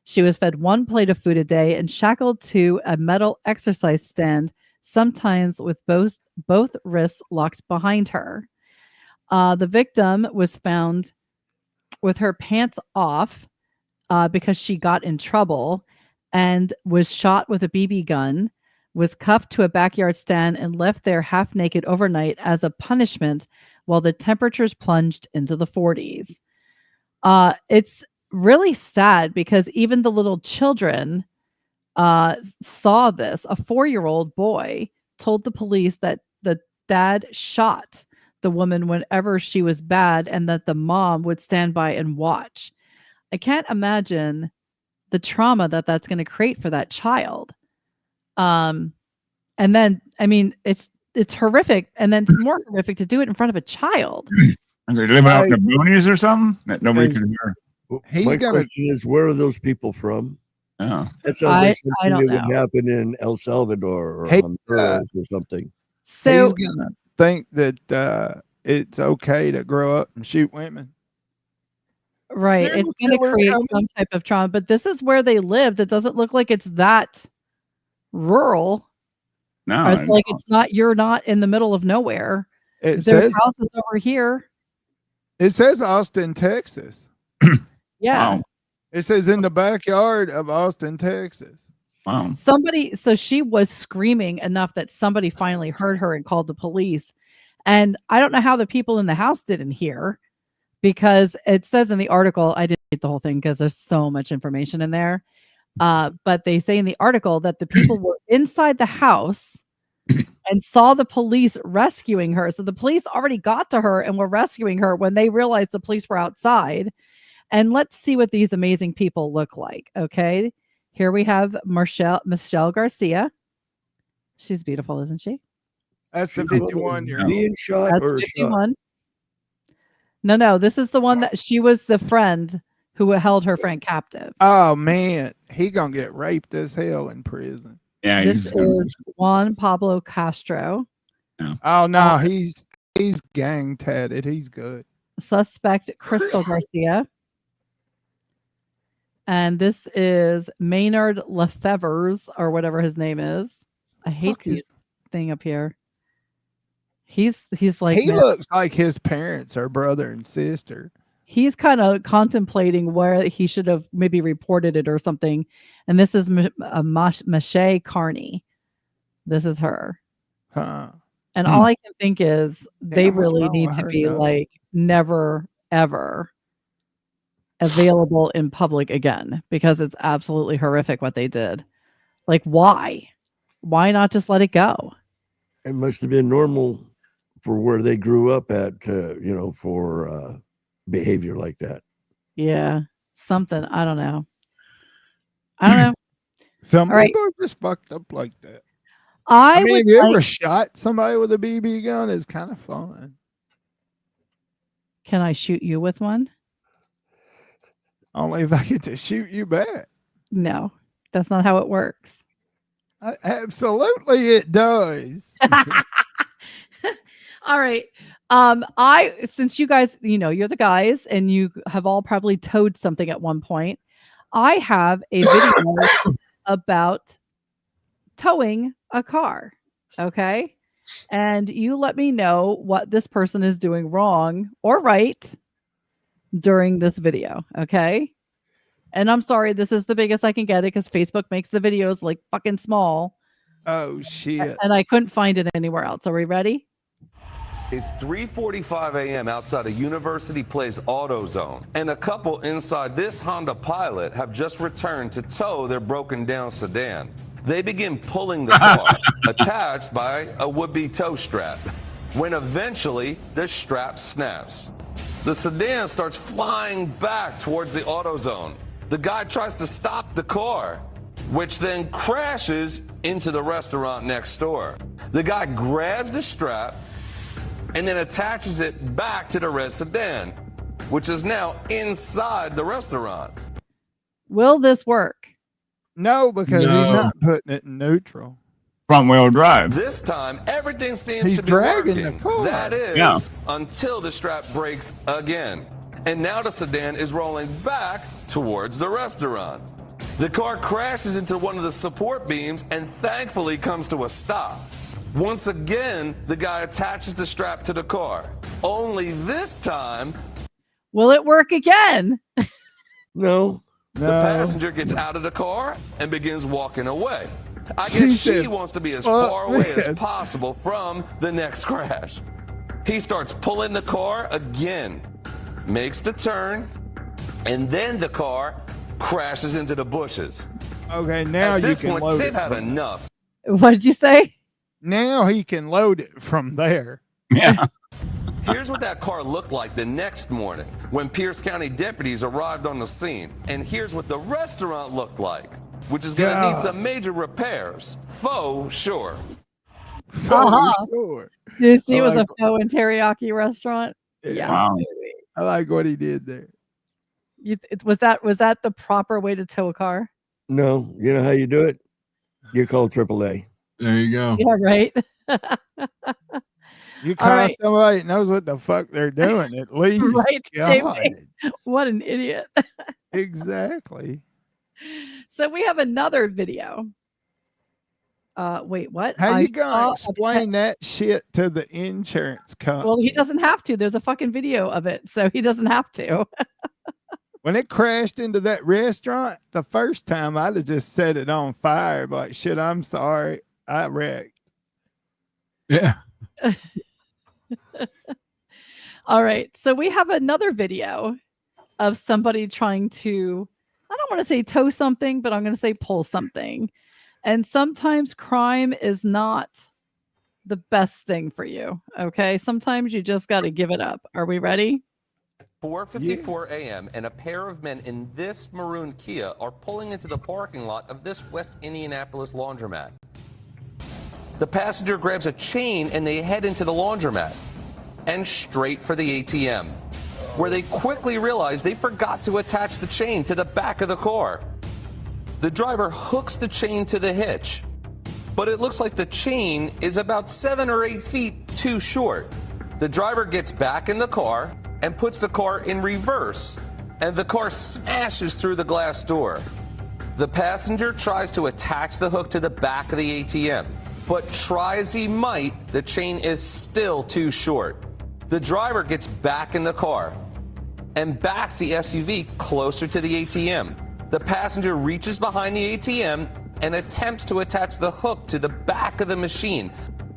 She was fed 1 plate of food a day and shackled to a metal exercise stand, sometimes with both wrists locked behind her. The victim was found with her pants off because she got in trouble and was shot with a BB gun, was cuffed to a backyard stand and left there half naked overnight as a punishment while the temperatures plunged into the 40s. It's really sad because even the little children saw this. A 4-year-old boy told the police that the dad shot the woman whenever she was bad and that the mom would stand by and watch. I can't imagine the trauma that that's going to create for that child. And then, it's horrific. And then it's more horrific to do it in front of a child. Are they living out in the boonies or something that nobody can hear? My question is, where are those people from? Oh. That sounds like I something don't that would know. happen in El Salvador or Hey, Honduras or something. So He's gonna think that it's okay to grow up and shoot women. right, Serial it's going to killer create coming? some type of trauma, but this is where they lived. It doesn't look like it's that rural. No. Or like you're not in the middle of nowhere. It There's says houses over here. Austin, Texas. Yeah. Wow. It says in the backyard of Austin, Texas. Wow. So she was screaming enough that somebody finally heard her and called the police. And I don't know how the people in the house didn't hear, because it says in the article, I didn't read the whole thing because there's so much information in there. But they say in the article that the people were inside the house and saw the police rescuing her. So the police already got to her and were rescuing her when they realized the police were outside. And let's see what these amazing people look like. Okay. Here we have Michelle Garcia. She's beautiful, isn't she? That's the 51-year-old. Being shot That's or shot? 51. No, this is the one that she was the friend who held her friend captive. Oh man, he gonna get raped as hell in prison. Yeah. This is Juan Pablo Castro. Oh no, he's gang tatted. He's good. Suspect Crystal Garcia. And this is Maynard Lefevers, or whatever his name is. I hate this thing up here. He's like, He man, looks like his parents are brother and sister. he's kind of contemplating where he should have maybe reported it or something. And this is Mache Carney. This is her. Huh. And all I can think is they what's really wrong need with to her, be though? like never, ever available in public again, because it's absolutely horrific what they did. Like, why? Why not just let it go? It must have been normal for where they grew up at, for behavior like that. Yeah, something. I don't know. I don't know. Some All right. people are just fucked up like that. I I mean, would have you like, ever shot somebody with a BB gun? It's kind of fun. can I shoot you with one? Only if I get to shoot you back. No, that's not how it works. Absolutely, it does. All right. Since you guys, you're the guys and you have all probably towed something at one point, I have a video about towing a car. Okay. And you let me know what this person is doing wrong or right during this video. Okay. And I'm sorry, this is the biggest I can get it because Facebook makes the videos like fucking small. Oh shit. And I couldn't find it anywhere else. Are we ready? It's 3:45 a.m. outside of University Place AutoZone, and a couple inside this Honda Pilot have just returned to tow their broken down sedan. They begin pulling the car, attached by a would-be tow strap, when eventually the strap snaps. The sedan starts flying back towards the AutoZone. The guy tries to stop the car, which then crashes into the restaurant next door. The guy grabs the strap and then attaches it back to the red sedan, which is now inside the restaurant. Will this work? No, because he's not putting it in neutral. Front wheel drive. This time, everything seems He's to be dragging working. the car. That is, Yeah. until the strap breaks again. And now the sedan is rolling back towards the restaurant. The car crashes into one of the support beams and thankfully comes to a stop. Once again, the guy attaches the strap to the car. Only this time, Will it work again? No. the passenger gets out of the car and begins walking away. I She guess she said, wants to be as "Fuck far away as this." possible from the next crash. He starts pulling the car again, makes the turn, and then the car crashes into the bushes. Okay, now At you this can point, load they've it. had from- enough. What did you say? Now he can load it from there. Yeah. Here's what that car looked like the next morning when Pierce County deputies arrived on the scene. And here's what the restaurant looked like, which is going to need God. some major repairs. Faux sure. For sure. Did you see it was a like- pho and teriyaki restaurant? Yeah. Wow. I like what he did there. Was that the proper way to tow a car? No. You know how you do it? You call AAA. There you go. Yeah, right. You All call right. somebody that knows what the fuck they're doing, at least. Right, God. JP. What an idiot. Exactly. So we have another video. Wait, what? How I you saw gonna a explain that shit to the insurance company? Well, he doesn't have to. There's a fucking video of it, so he doesn't have to. When it crashed into that restaurant the first time, I'd have just set it on fire. Like, shit, I'm sorry. I wrecked. Yeah. All right. So we have another video of somebody trying to, I don't want to say tow something, but I'm going to say pull something. And sometimes crime is not the best thing for you. Okay. Sometimes you just got to give it up. Are we ready? 4:54 a.m. and a pair of men in this maroon Kia are pulling into the parking lot of this West Indianapolis laundromat. The passenger grabs a chain and they head into the laundromat and straight for the ATM, where they quickly realize they forgot to attach the chain to the back of the car. The driver hooks the chain to the hitch, but it looks like the chain is about 7 or 8 feet too short. The driver gets back in the car and puts the car in reverse, and the car smashes through the glass door. The passenger tries to attach the hook to the back of the ATM, but try as he might, the chain is still too short. The driver gets back in the car and backs the SUV closer to the ATM. The passenger reaches behind the ATM and attempts to attach the hook to the back of the machine,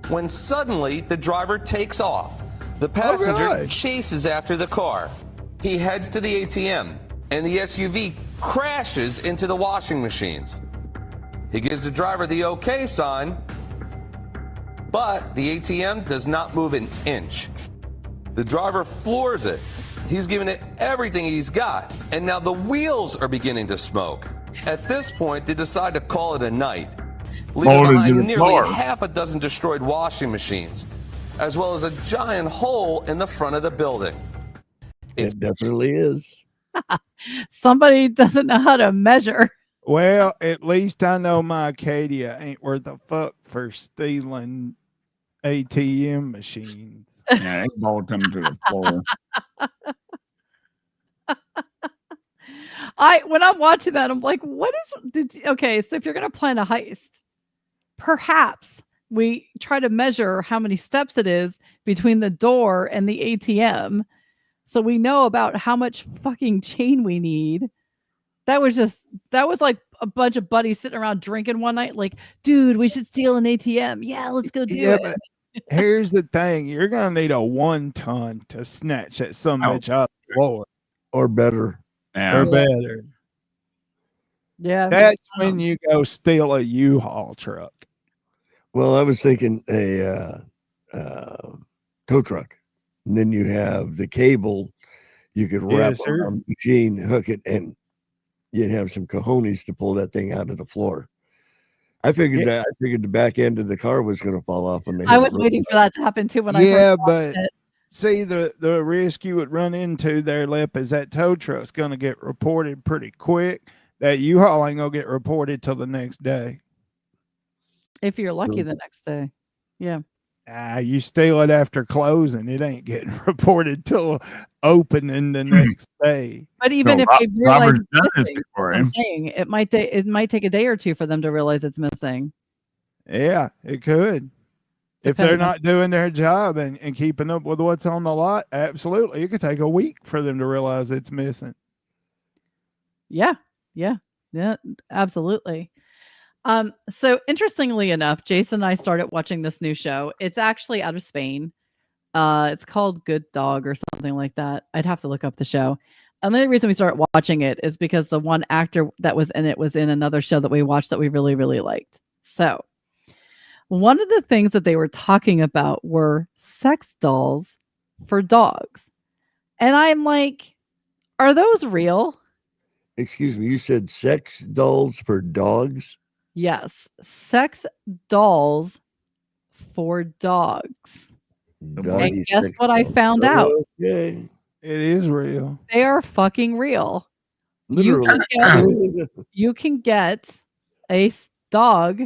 when suddenly the driver takes off. The passenger right. chases after the car. He heads to the ATM, and the SUV crashes into the washing machines. He gives the driver the okay sign, but the ATM does not move an inch. The driver floors it. He's giving it everything he's got, and now the wheels are beginning to smoke. At this point, they decide to call it a night, leaving Molded to behind the nearly floor. half a dozen destroyed washing machines, as well as a giant hole in the front of the building. It definitely is. Somebody doesn't know how to measure. Well, at least I know my Acadia ain't worth a fuck for stealing ATM machines. Yeah, they bolt them to the floor. When I'm watching that, I'm like, what is okay, so if you're gonna plan a heist, perhaps we try to measure how many steps it is between the door and the ATM, so we know about how much fucking chain we need. That was like a bunch of buddies sitting around drinking one night, like, dude, we should steal an ATM. Yeah, let's go do it. But here's the thing: you're gonna need a 1 ton to snatch that some Oh. bitch out the floor or better. Yeah. or better. Yeah. That's when you go steal a U-Haul truck. Well, I was thinking a tow truck, and then you have the cable. You could wrap Yes, sir. around the machine, hook it, and you'd have some cojones to pull that thing out of the floor. I figured Yeah. I figured the back end of the car was going to fall off when they. I hit was the road. waiting for that to happen too when I Yeah, first watched but it. see, the risk you would run into there, Lip, is that tow truck's gonna get reported pretty quick. That U-Haul ain't gonna get reported till the next day. If you're lucky Mm. the next day. Yeah. You steal it after closing, it ain't getting reported till opening the next day. But even So if they realize Robert's it's done this missing, before, that's what I'm eh? saying, it might take a day or two for them to realize it's missing. Yeah, it could. If they're Depending on- not doing their job and keeping up with what's on the lot, absolutely. It could take a week for them to realize it's missing. Yeah, absolutely. So interestingly enough, Jason and I started watching this new show. It's actually out of Spain. It's called Good Dog or something like that. I'd have to look up the show. And the only reason we started watching it is because the one actor that was in it was in another show that we watched that we really, really liked. So one of the things that they were talking about were sex dolls for dogs. And I'm like, are those real? Excuse me, you said sex dolls for dogs? Yes, sex dolls for dogs. Doggy And guess sex what I dolls. found out? Okay. It is real. They are fucking real. Literally. You can get a dog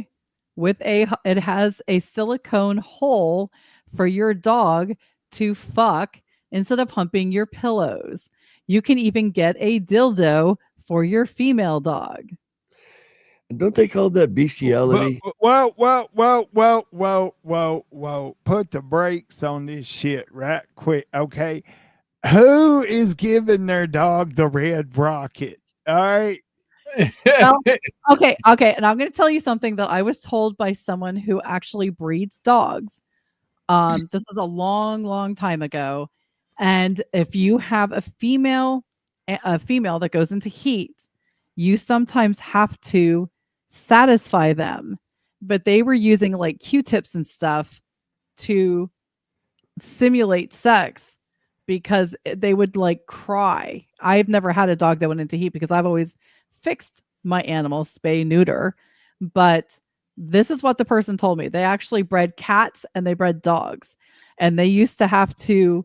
with it has a silicone hole for your dog to fuck instead of humping your pillows. You can even get a dildo for your female dog. Don't they call that bestiality? Whoa. Put the brakes on this shit right quick, okay? Who is giving their dog the red rocket? All right. Well, okay. And I'm going to tell you something that I was told by someone who actually breeds dogs. This is a long, long time ago. And if you have a female that goes into heat, you sometimes have to satisfy them. But they were using like Q-tips and stuff to simulate sex because they would like cry. I've never had a dog that went into heat because I've always fixed my animals, spay, neuter. But this is what the person told me. They actually bred cats and they bred dogs. And they used to have to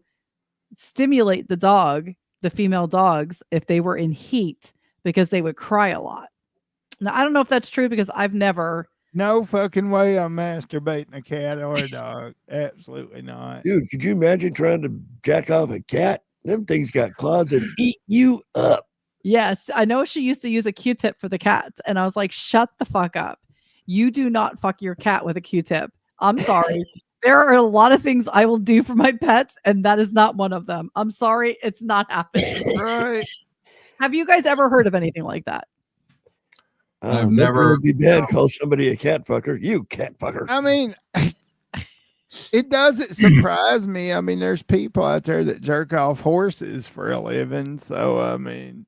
stimulate the female dogs, if they were in heat because they would cry a lot. Now, I don't know if that's true because I've never. No fucking way I'm masturbating a cat or a dog. Absolutely not. Dude, could you imagine trying to jack off a cat? Them things got claws that eat you up. Yes, I know she used to use a Q-tip for the cats. And I was like, shut the fuck up. You do not fuck your cat with a Q-tip. I'm sorry. There are a lot of things I will do for my pets, and that is not one of them. I'm sorry. It's not happening. Right. Have you guys ever heard of anything like that? I've That never- would be bad. Call somebody a cat fucker. You cat fucker. I mean, it doesn't surprise me. I mean, there's people out there that jerk off horses for a living. So, I mean,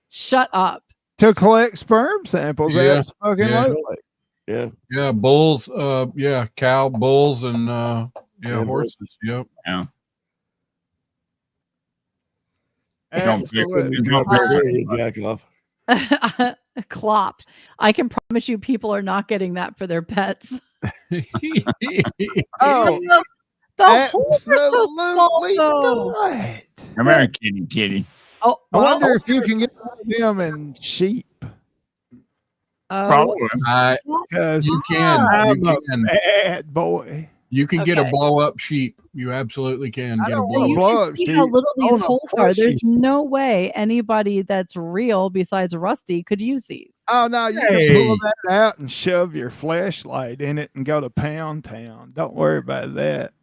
Shut up. to collect sperm samples, Yeah. that's fucking Yeah. lovely. Yeah. Yeah, bulls, cow, bulls, and And horses. Yep. Don't pick- Absolutely. you don't Right pick- there, you jack off. Clop. I can promise you people are not getting that for their pets. Oh, The holes are so small, absolutely though. not. Come here, kitty. Oh, I wonder well, if you can get them in sheep. oh, Probably. Because You can. I'm You a can. bad boy. You can get a Okay. blow up sheep. You absolutely can I get a don't blow wanna you up. blow can up see sheep. how little I these wanna holes push are. There's sheep. no way anybody that's real besides Rusty could use these. Oh no, you Hey. can pull that out and shove your flashlight in it and go to Pound Town. Don't worry about that.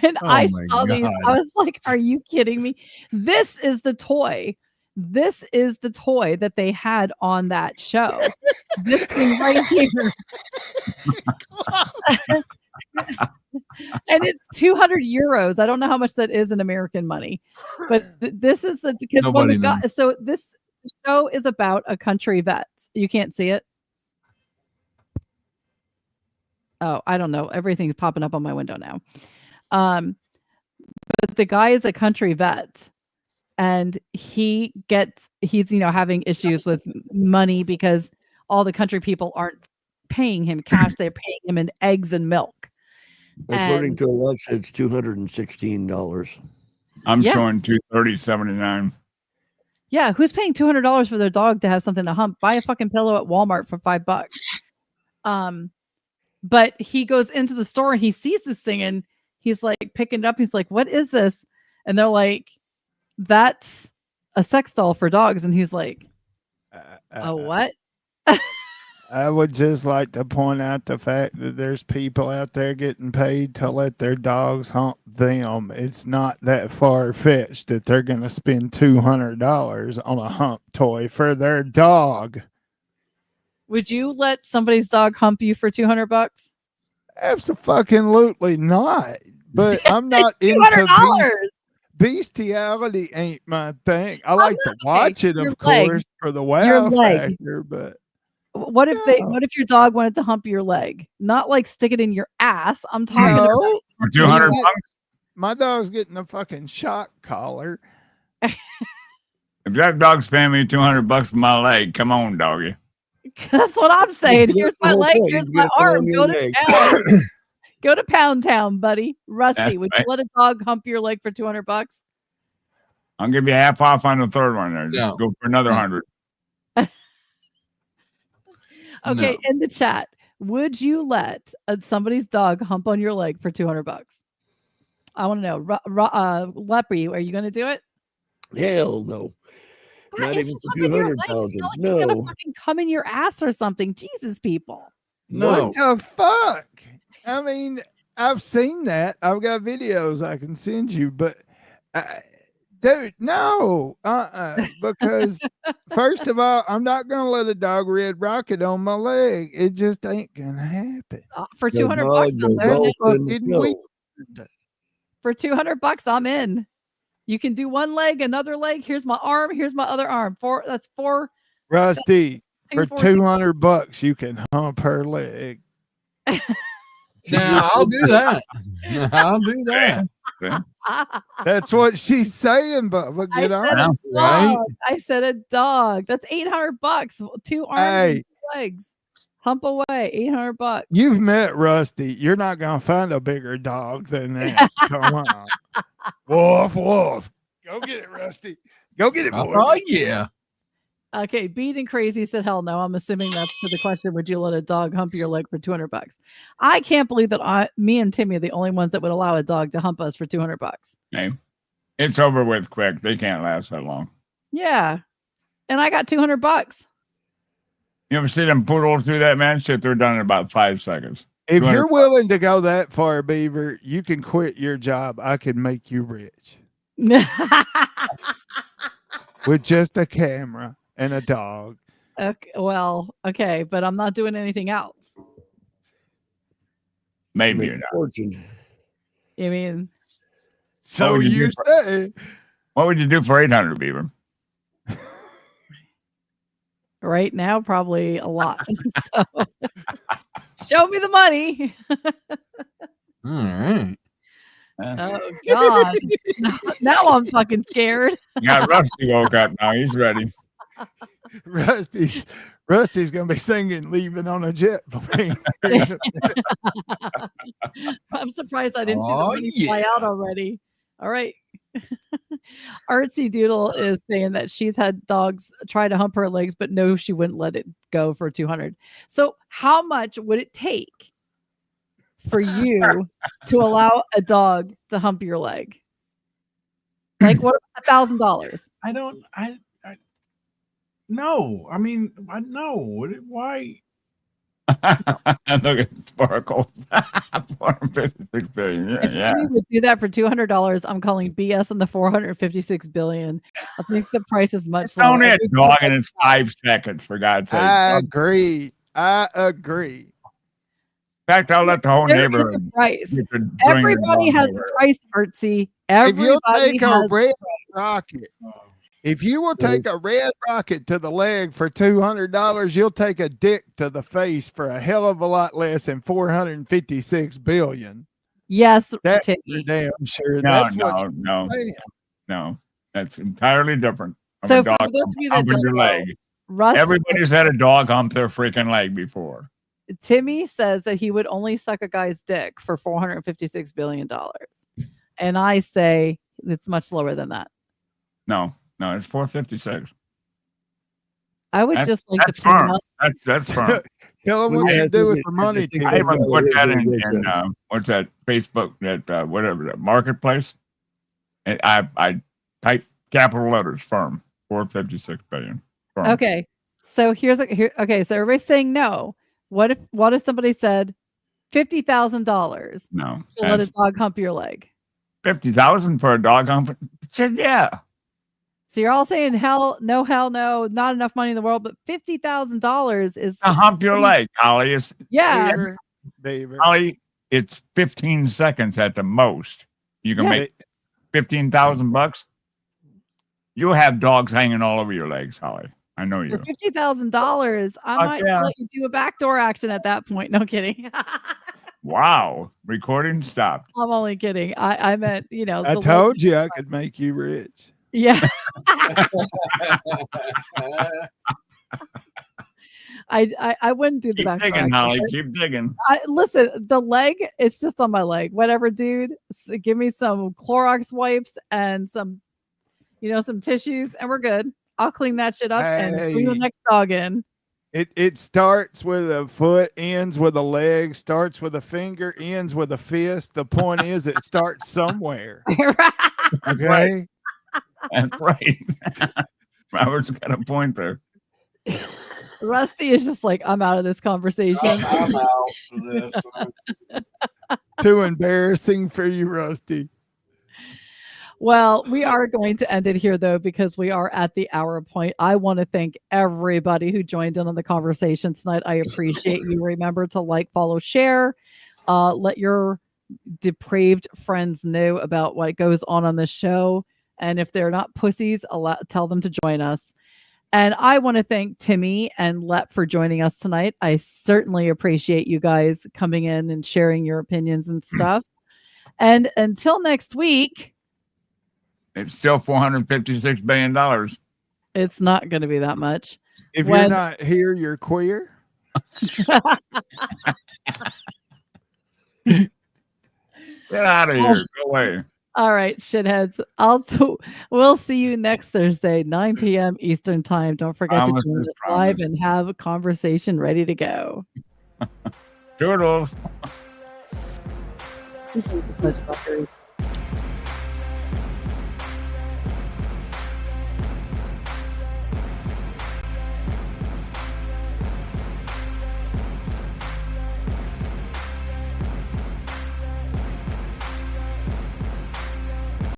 When Oh I my saw these, God. I was like, are you kidding me? This is the toy This is the toy that they had on that show. This thing right here. And it's 200 euros. I don't know how much that is in American money, but this is because when Nobody the guy, so this show is about a country vet. You can't see it. Oh, I don't know. Everything's popping up on my window now. But the guy is a country vet, and he's having issues with money because all the country people aren't paying him cash. They're paying him in eggs and milk. According to Alexa, it's $216. I'm Yeah. showing 230.79. Yeah, who's paying $200 for their dog to have something to hump? Buy a fucking pillow at Walmart for $5. But he goes into the store and he sees this thing and he's like picking it up. He's like, "What is this?" And they're like, "That's a sex doll for dogs." And he's like, "A what?" I would just like to point out the fact that there's people out there getting paid to let their dogs hump them. It's not that far-fetched that they're going to spend $200 on a hump toy for their dog. Would you let somebody's dog hump you for $200? Absolutely not. But I'm not into $200. bestiality. Ain't my thing. I like to watch it, your of leg. course, for the Your wow leg. factor. But What if your dog wanted to hump your leg? Not like stick it in your ass. I'm talking about no, For 200 Yeah. bucks? my dog's getting a fucking shock collar. If that dog's paying me 200 bucks for my leg, come on, doggy. That's what I'm saying. That's Here's the my whole leg. point. Here's He's my gonna put on arm. your Go to leg. town. Go to Pound Town, buddy. Rusty, That's would right. you let a dog hump your leg for $200? I'll give you half off on the third one there. Just No. go for another 100. Okay, No. in the chat, would you let somebody's dog hump on your leg for $200? I want to know. Leppy, are you going to do it? Hell no. Not It's even just for humping your 200,000. leg. It's not like he's gonna No. fucking come in your ass or something. Jesus, people. No. What the fuck? I mean, I've seen that. I've got videos I can send you, but dude, no. Because first of all, I'm not gonna let a dog red rocket on my leg. It just ain't gonna happen. For The $200, dog, I'm the there. dolphin, fucking no. weird. For $200, I'm in. You can do one leg, another leg. Here's my arm. Here's my other arm. That's four. Rusty, for 240. $200, you can hump her leg. Now I'll do that. I'll do that. That's what she's saying, but I get said on. a Right? dog. I said a dog. That's $800. 2 arms Hey. and 2 legs. Hump away. $800. You've met Rusty. You're not gonna find a bigger dog than that. Come on. Woof woof. Go get it, Rusty. Go get it, boy. Oh yeah. Okay, Beat and Crazy said hell no. I'm assuming that's to the question, would you let a dog hump your leg for $200? I can't believe that me and Timmy are the only ones that would allow a dog to hump us for $200. Hey, it's over with quick. They can't last that long. Yeah. And I got $200. You ever see them poodles do that, man? Shit, they're done in about 5 seconds. If 200 you're willing to go that far, Beaver, you can quit your job. I can make you rich with just a camera and a dog. Okay, well, okay, but I'm not doing anything else. Maybe Make you're a not. fortune. I mean, So would you you do say. What would you do for 800, Beaver? right now, probably a lot. So, show me the money. All right. Oh God! Now I'm fucking scared. You got Rusty woke up now. He's ready. Rusty's gonna be singing "Leaving on a Jet Plane." I'm surprised I didn't see the Oh, money fly out already. All right. Artsy Doodle is saying that she's had dogs try to hump her legs, but no, she wouldn't let it go for 200. So how much would it take for you to allow a dog to hump your leg? Like what, $1,000? I don't. I no. I mean, I know. Why? Look at Sparkle. 456 billion. Yeah, If yeah. Timmy would do that for $200, I'm calling BS on the 456 billion. I think the price is much It's only lower. a dog and it's 5 seconds, for God's sake. I In agree. I agree. fact, I'll let the whole There is a neighborhood. price. get to bring their Everybody dog has over. a price, Artsy. If you'll Everybody take a has red rocket, if you will take a red rocket to the leg for $200, you'll take a dick to the face for a hell of a lot less than 456 billion. yes, That's for Timmy. damn sure. No, That's no, what no, you're saying. no. That's entirely different. From So a for dog those of you that humping don't your know, leg. Russ Everybody's had a dog hump their freaking leg before. Timmy says that he would only suck a guy's dick for $456 billion. And I say it's much lower than that. No, it's 456. I would That's- just like to That's point firm. out That's firm. Tell them Well, what yeah, you I do think with it- the money. I think I Tim. even that's put that really in, good, what's that Facebook, that whatever, that marketplace. And I type capital letters, firm, 456 billion. Firm. okay. So okay, so everybody's saying no. What if somebody said $50,000 No, to let a that's dog hump your leg? 50,000 for a dog hump. Said yeah. So you're all saying hell no, not enough money in the world, but $50,000 is To hump your leg, Holly. It's yeah. Beaver. Holly, it's 15 seconds at the most. You can Yeah. make 15,000 bucks. You'll have dogs hanging all over your legs, Holly. I know For you. $50,000, I Fuck might yeah. let you do a backdoor action at that point. No kidding. Wow. Recording stopped. I'm only kidding. I meant, I told you I could make you rich. Yeah. I wouldn't do the Keep backdoor digging, action, Holly. but Keep digging. listen, the leg, it's just on my leg. Whatever, dude. Give me some Clorox wipes and some tissues, and we're good. I'll clean that shit up and bring the Hey. next dog in. It starts with a foot, ends with a leg, starts with a finger, ends with a fist. The point is it starts somewhere. Okay. That's right. Robert's got a point there. Rusty is just like, I'm out of this conversation. I'm out for this. Too embarrassing for you, Rusty. Well, we are going to end it here, though, because we are at the hour point. I want to thank everybody who joined in on the conversation tonight. I appreciate you. Remember to like, follow, share. Let your depraved friends know about what goes on this show. And if they're not pussies, tell them to join us. And I want to thank Timmy and Lep for joining us tonight. I certainly appreciate you guys coming in and sharing your opinions and stuff. And until next week, It's still $456 billion. it's not going to be that much. If When- you're not here, you're queer. Get out of here. Go away. All right, shitheads. We'll see you next Thursday, 9 p.m. Eastern time. Don't forget to Promise join is us live promise. and have a conversation ready to go. Toodles. Such fuckers.